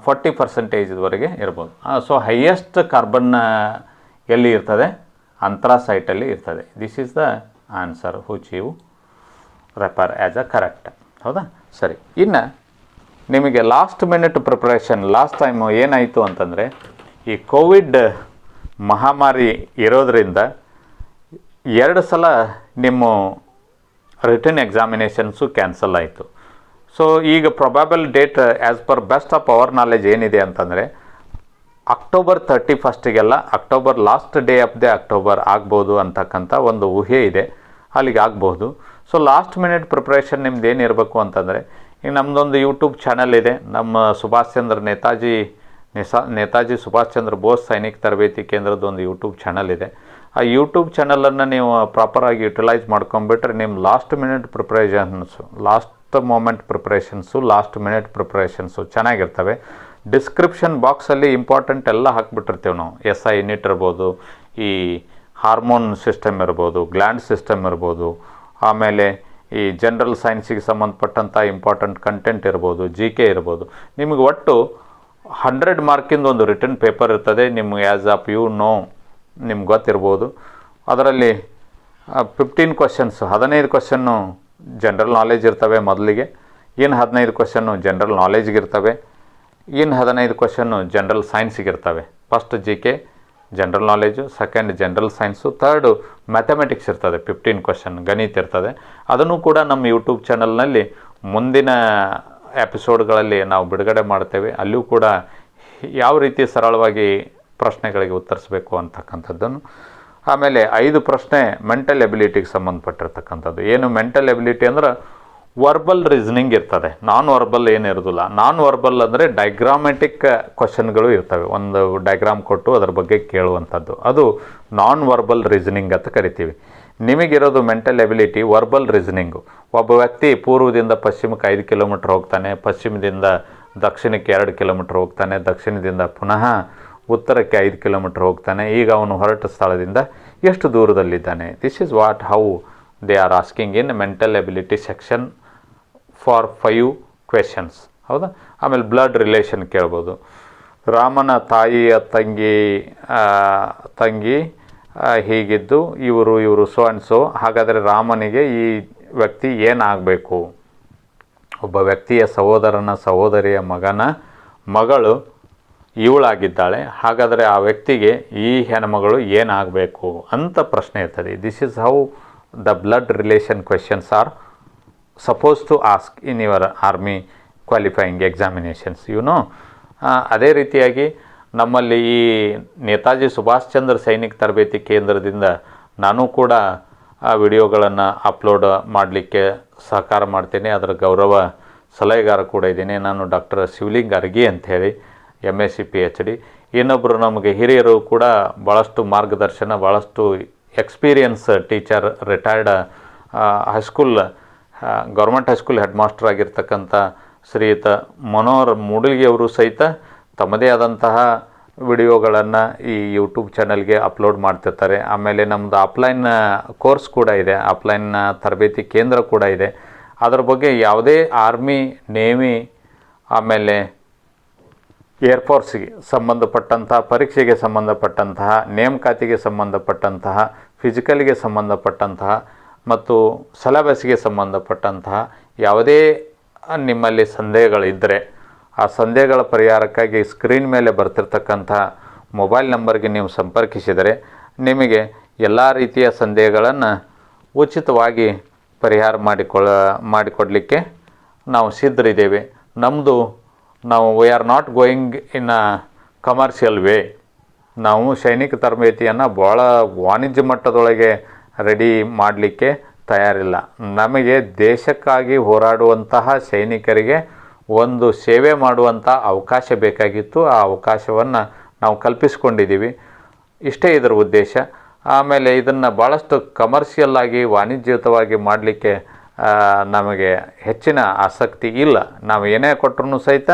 40%ವರೆಗೆ ಇರ್ಬೋದು. ಸೊ ಹೈಯೆಸ್ಟ್ ಕಾರ್ಬನ್ ಎಲ್ಲಿ ಇರ್ತದೆ? ಅಂಥ್ರಾಸೈಟಲ್ಲಿ ಇರ್ತದೆ. This is the answer which you refer as a correct. ಹೌದಾ? ಸರಿ, ಇನ್ನು ನಿಮಗೆ last minute preparation. Last time ಏನಾಯಿತು ಅಂತಂದರೆ, ಈ ಕೋವಿಡ್ ಮಹಾಮಾರಿ ಇರೋದರಿಂದ 2 ಸಲ ನಿಮ್ಮ ರಿಟರ್ನ್ ಎಕ್ಸಾಮಿನೇಷನ್ಸು ಕ್ಯಾನ್ಸಲ್ ಆಯಿತು. ಸೊ ಈಗ probable date as per best of our knowledge ಏನಿದೆ ಅಂತಂದರೆ, October 31 October last day of the October ಆಗ್ಬೋದು ಅಂತಕ್ಕಂಥ ಒಂದು ಊಹೆ ಇದೆ. ಅಲ್ಲಿಗೆ ಆಗ್ಬೋದು. ಸೊ ಲಾಸ್ಟ್ ಮಿನಿಟ್ ಪ್ರಿಪ್ರೇಷನ್ ನಿಮ್ದು ಏನಿರಬೇಕು ಅಂತಂದರೆ, ಈಗ ನಮ್ಮದೊಂದು ಯೂಟ್ಯೂಬ್ ಚಾನಲ್ ಇದೆ. ನಮ್ಮ ನೇತಾಜಿ ಸುಭಾಷ್ ಚಂದ್ರ ಬೋಸ್ ಸೈನಿಕ ತರಬೇತಿ ಕೇಂದ್ರದೊಂದು ಯೂಟ್ಯೂಬ್ ಚಾನಲ್ ಇದೆ. ಆ ಯೂಟ್ಯೂಬ್ ಚಾನಲನ್ನು ನೀವು ಪ್ರಾಪರಾಗಿ ಯುಟಿಲೈಸ್ ಮಾಡ್ಕೊಂಬಿಟ್ರೆ ನಿಮ್ಮ last minute preparations, last moment preparations ಚೆನ್ನಾಗಿರ್ತವೆ. ಡಿಸ್ಕ್ರಿಪ್ಷನ್ ಬಾಕ್ಸಲ್ಲಿ ಇಂಪಾರ್ಟೆಂಟ್ ಎಲ್ಲ ಹಾಕ್ಬಿಟ್ಟಿರ್ತೀವಿ ನಾವು. SI ಯೂನಿಟ್ ಇರ್ಬೋದು, ಈ ಹಾರ್ಮೋನ್ ಸಿಸ್ಟಮ್ ಇರ್ಬೋದು, ಗ್ಲ್ಯಾಂಡ್ ಸಿಸ್ಟಮ್ ಇರ್ಬೋದು, ಆಮೇಲೆ ಈ ಜನರಲ್ ಸೈನ್ಸಿಗೆ ಸಂಬಂಧಪಟ್ಟಂಥ ಇಂಪಾರ್ಟೆಂಟ್ ಕಂಟೆಂಟ್ ಇರ್ಬೋದು, GK ಇರ್ಬೋದು. ನಿಮಗೆ ಒಟ್ಟು 100 ಮಾರ್ಕಿಂದ ಒಂದು ರಿಟರ್ನ್ ಪೇಪರ್ ಇರ್ತದೆ. ನಿಮ್ಗೆ ಆ್ಯಸ್ ಆಫ್ ನಿಮ್ಗೆ ಗೊತ್ತಿರ್ಬೋದು. ಅದರಲ್ಲಿ 15 ಕ್ವಶನ್ಸು, 15 ಕ್ವಶನ್ನು ಜನರಲ್ ನಾಲೆಜ್ ಇರ್ತವೆ ಮೊದಲಿಗೆ. ಇನ್ನು 15 ಕ್ವಶನ್ನು ಜನರಲ್ ನಾಲೆಜ್ಗಿರ್ತವೆ. ಇನ್ನು 15 ಕ್ವಶನ್ನು ಜನರಲ್ ಸೈನ್ಸಿಗಿರ್ತವೆ. First GK general knowledge, second general science, third mathematics ಇರ್ತದೆ. 15 ಕ್ವಶನ್ ಗಣಿತ ಇರ್ತದೆ. ಅದನ್ನು ಕೂಡ ನಮ್ಮ ಯೂಟ್ಯೂಬ್ ಚಾನಲ್ನಲ್ಲಿ ಮುಂದಿನ ಎಪಿಸೋಡ್ಗಳಲ್ಲಿ ನಾವು ಬಿಡುಗಡೆ ಮಾಡ್ತೇವೆ. ಅಲ್ಲಿಯೂ ಕೂಡ ಯಾವ ರೀತಿ ಸರಳವಾಗಿ ಪ್ರಶ್ನೆಗಳಿಗೆ ಉತ್ತರಿಸಬೇಕು ಅಂತಕ್ಕಂಥದ್ದನ್ನು. ಆಮೇಲೆ 5 ಪ್ರಶ್ನೆ ಮೆಂಟಲ್ ಎಬಿಲಿಟಿಗೆ ಸಂಬಂಧಪಟ್ಟಿರ್ತಕ್ಕಂಥದ್ದು. ಏನು ಮೆಂಟಲ್ ಎಬಿಲಿಟಿ ಅಂದ್ರೆ ವರ್ಬಲ್ ರೀಸನಿಂಗ್ ಇರ್ತದೆ, ನಾನ್ ವರ್ಬಲ್ ಏನಿರೋದಿಲ್ಲ. ನಾನ್ ವರ್ಬಲ್ ಅಂದರೆ ಡೈಗ್ರಾಮೆಟಿಕ್ ಕ್ವಶನ್ಗಳು ಇರ್ತವೆ. ಒಂದು ಡೈಗ್ರಾಮ್ ಕೊಟ್ಟು ಅದರ ಬಗ್ಗೆ ಕೇಳುವಂಥದ್ದು, ಅದು ನಾನ್ ವರ್ಬಲ್ ರೀಸನಿಂಗ್ ಅಂತ ಕರಿತೀವಿ. ನಿಮಗಿರೋದು ಮೆಂಟಲ್ ಎಬಿಲಿಟಿ ವರ್ಬಲ್ ರೀಸನಿಂಗು. ಒಬ್ಬ ವ್ಯಕ್ತಿ ಪೂರ್ವದಿಂದ ಪಶ್ಚಿಮಕ್ಕೆ 5 ಕಿಲೋಮೀಟ್ರ್ ಹೋಗ್ತಾನೆ, ಪಶ್ಚಿಮದಿಂದ ದಕ್ಷಿಣಕ್ಕೆ 2 ಕಿಲೋಮೀಟ್ರ್ ಹೋಗ್ತಾನೆ, ದಕ್ಷಿಣದಿಂದ ಪುನಃ ಉತ್ತರಕ್ಕೆ 5 ಕಿಲೋಮೀಟ್ರ್ ಹೋಗ್ತಾನೆ. ಈಗ ಅವನು ಹೊರಟ ಸ್ಥಳದಿಂದ ಎಷ್ಟು ದೂರದಲ್ಲಿದ್ದಾನೆ. This is what how they are asking in mental ability section for 5 questions. ಹೌದಾ. ಆಮೇಲೆ ಬ್ಲಡ್ ರಿಲೇಷನ್ ಕೇಳ್ಬೋದು. ರಾಮನ ತಾಯಿಯ ತಂಗಿ ಹೀಗಿದ್ದು ಇವರು ಸೋ ಆ್ಯಂಡ್ ಸೋ. ಹಾಗಾದರೆ ರಾಮನಿಗೆ ಈ ವ್ಯಕ್ತಿ ಏನಾಗಬೇಕು? ಒಬ್ಬ ವ್ಯಕ್ತಿಯ ಸಹೋದರನ ಸಹೋದರಿಯ ಮಗನ ಮಗಳು ಇವಳಾಗಿದ್ದಾಳೆ. ಹಾಗಾದರೆ ಆ ವ್ಯಕ್ತಿಗೆ ಈ ಹೆಣ್ಮಗಳು ಏನಾಗಬೇಕು ಅಂತ ಪ್ರಶ್ನೆ ಇರ್ತದೆ. This is how the blood relation questions are suppose to ask in your army qualifying examinations. ಅದೇ ರೀತಿಯಾಗಿ ನಮ್ಮಲ್ಲಿ ಈ ನೇತಾಜಿ ಸುಭಾಷ್ ಚಂದ್ರ ಸೈನಿಕ್ ತರಬೇತಿ ಕೇಂದ್ರದಿಂದ ನಾನು ಕೂಡ ಆ ವಿಡಿಯೋಗಳನ್ನು ಅಪ್ಲೋಡ್ ಮಾಡಲಿಕ್ಕೆ ಸಹಕಾರ ಮಾಡ್ತೀನಿ. ಅದರ ಗೌರವ ಸಲಹೆಗಾರ ಕೂಡ ಇದ್ದೀನಿ. ನಾನು ಡಾಕ್ಟರ್ ಶಿವಲಿಂಗ್ ಅರ್ಗಿ ಅಂಥೇಳಿ MSc PhD. ಇನ್ನೊಬ್ಬರು ನಮಗೆ ಹಿರಿಯರು ಕೂಡ ಭಾಳಷ್ಟು ಮಾರ್ಗದರ್ಶನ, ಭಾಳಷ್ಟು experience teacher, retired high school government high school head master ಆಗಿರ್ತಕ್ಕಂಥ ಶ್ರೀಯುತ ಮನೋಹರ್ ಮೂಡಲ್ಗಿಯವರು ಸಹಿತ ತಮ್ಮದೇ ಆದಂತಹ ವಿಡಿಯೋಗಳನ್ನು ಈ ಯೂಟ್ಯೂಬ್ ಚಾನಲ್ಗೆ ಅಪ್ಲೋಡ್ ಮಾಡ್ತಿರ್ತಾರೆ. ಆಮೇಲೆ ನಮ್ಮದು ಆಫ್ಲೈನ್ ಕೋರ್ಸ್ ಕೂಡ ಇದೆ, ಆಫ್ಲೈನ್ ತರಬೇತಿ ಕೇಂದ್ರ ಕೂಡ ಇದೆ. ಅದರ ಬಗ್ಗೆ ಯಾವುದೇ ಆರ್ಮಿ, ನೇವಿ, ಆಮೇಲೆ ಏರ್ಫೋರ್ಸ್ಗೆ ಸಂಬಂಧಪಟ್ಟಂತಹ, ಪರೀಕ್ಷೆಗೆ ಸಂಬಂಧಪಟ್ಟಂತಹ, ನೇಮಕಾತಿಗೆ ಸಂಬಂಧಪಟ್ಟಂತಹ, ಫಿಸಿಕಲ್ಗೆ ಸಂಬಂಧಪಟ್ಟಂತಹ ಮತ್ತು ಸಿಲೆಬಸ್ಗೆ ಸಂಬಂಧಪಟ್ಟಂತಹ ಯಾವುದೇ ನಿಮ್ಮಲ್ಲಿ ಸಂದೇಹಗಳಿದ್ದರೆ ಆ ಸಂದೇಹಗಳ ಪರಿಹಾರಕ್ಕಾಗಿ ಸ್ಕ್ರೀನ್ ಮೇಲೆ ಬರ್ತಿರ್ತಕ್ಕಂಥ ಮೊಬೈಲ್ ನಂಬರ್ಗೆ ನೀವು ಸಂಪರ್ಕಿಸಿದರೆ ನಿಮಗೆ ಎಲ್ಲ ರೀತಿಯ ಸಂದೇಹಗಳನ್ನು ಉಚಿತವಾಗಿ ಪರಿಹಾರ ಮಾಡಿಕೊಡಲಿಕ್ಕೆ ನಾವು ಸಿದ್ಧರಿದ್ದೇವೆ. ನಾವು we are not going in a commercial way. ನಾವು ಸೈನಿಕ ತರಬೇತಿಯನ್ನು ಭಾಳ ವಾಣಿಜ್ಯ ಮಟ್ಟದೊಳಗೆ ರೆಡಿ ಮಾಡಲಿಕ್ಕೆ ತಯಾರಿಲ್ಲ. ನಮಗೆ ದೇಶಕ್ಕಾಗಿ ಹೋರಾಡುವಂತಹ ಸೈನಿಕರಿಗೆ ಒಂದು ಸೇವೆ ಮಾಡುವಂಥ ಅವಕಾಶ ಬೇಕಾಗಿತ್ತು. ಆ ಅವಕಾಶವನ್ನು ನಾವು ಕಲ್ಪಿಸ್ಕೊಂಡಿದ್ದೀವಿ. ಇಷ್ಟೇ ಇದರ ಉದ್ದೇಶ. ಆಮೇಲೆ ಇದನ್ನು ಭಾಳಷ್ಟು ಕಮರ್ಷಿಯಲ್ ಆಗಿ ವಾಣಿಜ್ಯಯುತವಾಗಿ ಮಾಡಲಿಕ್ಕೆ ನಮಗೆ ಹೆಚ್ಚಿನ ಆಸಕ್ತಿ ಇಲ್ಲ. ನಾವು ಏನೇ ಕೊಟ್ಟರು ಸಹಿತ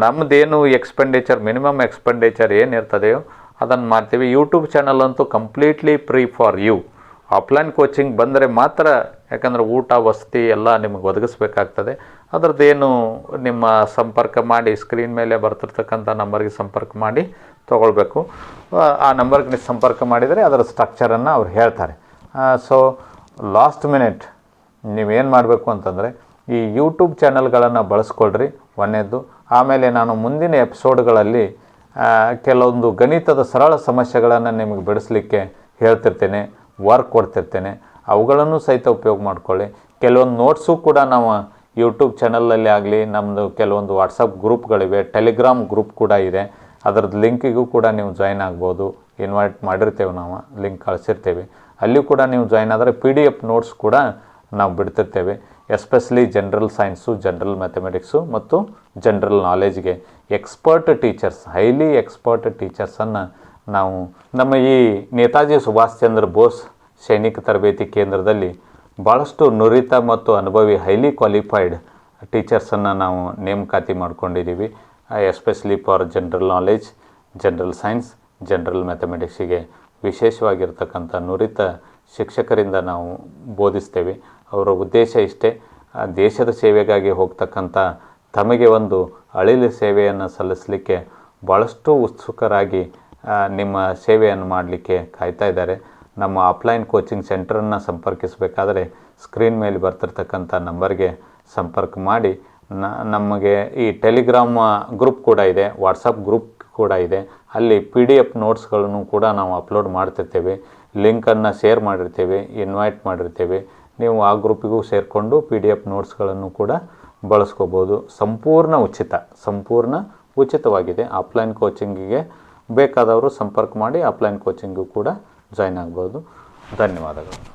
ನಮ್ಮದೇನು ಎಕ್ಸ್ಪೆಂಡಿಚರ್, ಮಿನಿಮಮ್ ಎಕ್ಸ್ಪೆಂಡಿಚರ್ ಏನಿರ್ತದೆಯೋ ಅದನ್ನು ಮಾಡ್ತೀವಿ. ಯೂಟ್ಯೂಬ್ ಚಾನಲ್ ಅಂತೂ completely free for you. Offline coaching ಬಂದರೆ ಮಾತ್ರ, ಯಾಕಂದರೆ ಊಟ ವಸತಿ ಎಲ್ಲ ನಿಮಗೆ ಒದಗಿಸ್ಬೇಕಾಗ್ತದೆ. ಅದರದ್ದೇನು ನಿಮ್ಮ ಸಂಪರ್ಕ ಮಾಡಿ ಸ್ಕ್ರೀನ್ ಮೇಲೆ ಬರ್ತಿರ್ತಕ್ಕಂಥ ನಂಬರ್ಗೆ ಸಂಪರ್ಕ ಮಾಡಿ ತೊಗೊಳ್ಬೇಕು. ಆ ನಂಬರ್ಗೆ ಸಂಪರ್ಕ ಮಾಡಿದರೆ ಅದರ ಸ್ಟ್ರಕ್ಚರನ್ನು ಅವ್ರು ಹೇಳ್ತಾರೆ. ಸೊ ಲಾಸ್ಟ್ ಮಿನಿಟ್ ನೀವೇನು ಮಾಡಬೇಕು ಅಂತಂದರೆ ಈ ಯೂಟ್ಯೂಬ್ ಚಾನಲ್ಗಳನ್ನು ಬಳಸ್ಕೊಳ್ರಿ, ಒಂದನೇದ್ದು. ಆಮೇಲೆ ನಾನು ಮುಂದಿನ ಎಪಿಸೋಡ್ಗಳಲ್ಲಿ ಕೆಲವೊಂದು ಗಣಿತದ ಸರಳ ಸಮಸ್ಯೆಗಳನ್ನು ನಿಮಗೆ ಬಿಡಿಸ್ಲಿಕ್ಕೆ ಹೇಳ್ತಿರ್ತೇನೆ, ವರ್ಕ್ ಕೊಡ್ತಿರ್ತೇನೆ. ಅವುಗಳನ್ನು ಸಹಿತ ಉಪಯೋಗ ಮಾಡ್ಕೊಳ್ಳಿ. ಕೆಲವೊಂದು ನೋಟ್ಸು ಕೂಡ ನಾವು ಯೂಟ್ಯೂಬ್ ಚಾನಲಲ್ಲಿ ಆಗಲಿ, ನಮ್ಮದು ಕೆಲವೊಂದು ವಾಟ್ಸಪ್ ಗ್ರೂಪ್ಗಳಿವೆ, ಟೆಲಿಗ್ರಾಮ್ ಗ್ರೂಪ್ ಕೂಡ ಇದೆ. ಅದರದ್ದು ಲಿಂಕಿಗೂ ಕೂಡ ನೀವು ಜಾಯ್ನ್ ಆಗ್ಬೋದು. ಇನ್ವೈಟ್ ಮಾಡಿರ್ತೇವೆ, ನಾವು ಲಿಂಕ್ ಕಳಿಸಿರ್ತೇವೆ. ಅಲ್ಲಿ ಕೂಡ ನೀವು ಜಾಯ್ನ್ ಆದರೆ PDF ನೋಟ್ಸ್ ಕೂಡ ನಾವು ಬಿಡ್ತಿರ್ತೇವೆ. Especially general science, general mathematics ಮತ್ತು ಜನರಲ್ ನಾಲೆಜ್ಗೆ ಎಕ್ಸ್ಪರ್ಟ್ ಟೀಚರ್ಸ್, ಹೈಲಿ ಎಕ್ಸ್ಪರ್ಟ್ ಟೀಚರ್ಸನ್ನು ನಾವು ನಮ್ಮ ಈ ನೇತಾಜಿ ಸುಭಾಷ್ ಚಂದ್ರ ಬೋಸ್ ಸೈನಿಕ ತರಬೇತಿ ಕೇಂದ್ರದಲ್ಲಿ ಭಾಳಷ್ಟು ನುರಿತ ಮತ್ತು ಅನುಭವಿ ಹೈಲಿ ಕ್ವಾಲಿಫೈಡ್ ಟೀಚರ್ಸನ್ನು ನಾವು ನೇಮಕಾತಿ ಮಾಡ್ಕೊಂಡಿದ್ದೀವಿ. Especially for general knowledge, general science, general ಮ್ಯಾಥಮೆಟಿಕ್ಸಿಗೆ ವಿಶೇಷವಾಗಿರ್ತಕ್ಕಂಥ ನುರಿತ ಶಿಕ್ಷಕರಿಂದ ನಾವು ಬೋಧಿಸ್ತೇವೆ. ಅವರ ಉದ್ದೇಶ ಇಷ್ಟೇ, ದೇಶದ ಸೇವೆಗಾಗಿ ಹೋಗ್ತಕ್ಕಂಥ ತಮಗೆ ಒಂದು ಅಳಿಲು ಸೇವೆಯನ್ನು ಸಲ್ಲಿಸಲಿಕ್ಕೆ ಭಾಳಷ್ಟು ಉತ್ಸುಕರಾಗಿ ನಿಮ್ಮ ಸೇವೆಯನ್ನು ಮಾಡಲಿಕ್ಕೆ ಕಾಯ್ತಾ ಇದ್ದಾರೆ. ನಮ್ಮ ಆಫ್ಲೈನ್ ಕೋಚಿಂಗ್ ಸೆಂಟರನ್ನು ಸಂಪರ್ಕಿಸಬೇಕಾದರೆ ಸ್ಕ್ರೀನ್ ಮೇಲೆ ಬರ್ತಿರ್ತಕ್ಕಂಥ ನಂಬರ್ಗೆ ಸಂಪರ್ಕ ಮಾಡಿ. ನಮಗೆ ಈ ಟೆಲಿಗ್ರಾಮ್ ಗ್ರೂಪ್ ಕೂಡ ಇದೆ, ವಾಟ್ಸಪ್ ಗ್ರೂಪ್ ಕೂಡ ಇದೆ. ಅಲ್ಲಿ PDF ನೋಟ್ಸ್ಗಳನ್ನು ಕೂಡ ನಾವು ಅಪ್ಲೋಡ್ ಮಾಡ್ತಿರ್ತೇವೆ. ಲಿಂಕನ್ನು ಶೇರ್ ಮಾಡಿರ್ತೇವೆ, ಇನ್ವೈಟ್ ಮಾಡಿರ್ತೇವೆ. ನೀವು ಆ ಗ್ರೂಪಿಗೂ ಸೇರಿಕೊಂಡು PDF ನೋಟ್ಸ್ಗಳನ್ನು ಕೂಡ ಬಳಸ್ಕೋಬೋದು. ಸಂಪೂರ್ಣ ಉಚಿತವಾಗಿದೆ. ಆಫ್ಲೈನ್ ಕೋಚಿಂಗಿಗೆ ಬೇಕಾದವರು ಸಂಪರ್ಕ ಮಾಡಿ ಆಫ್ಲೈನ್ ಕೋಚಿಂಗು ಕೂಡ ಜಾಯ್ನ್ ಆಗ್ಬೋದು. ಧನ್ಯವಾದಗಳು.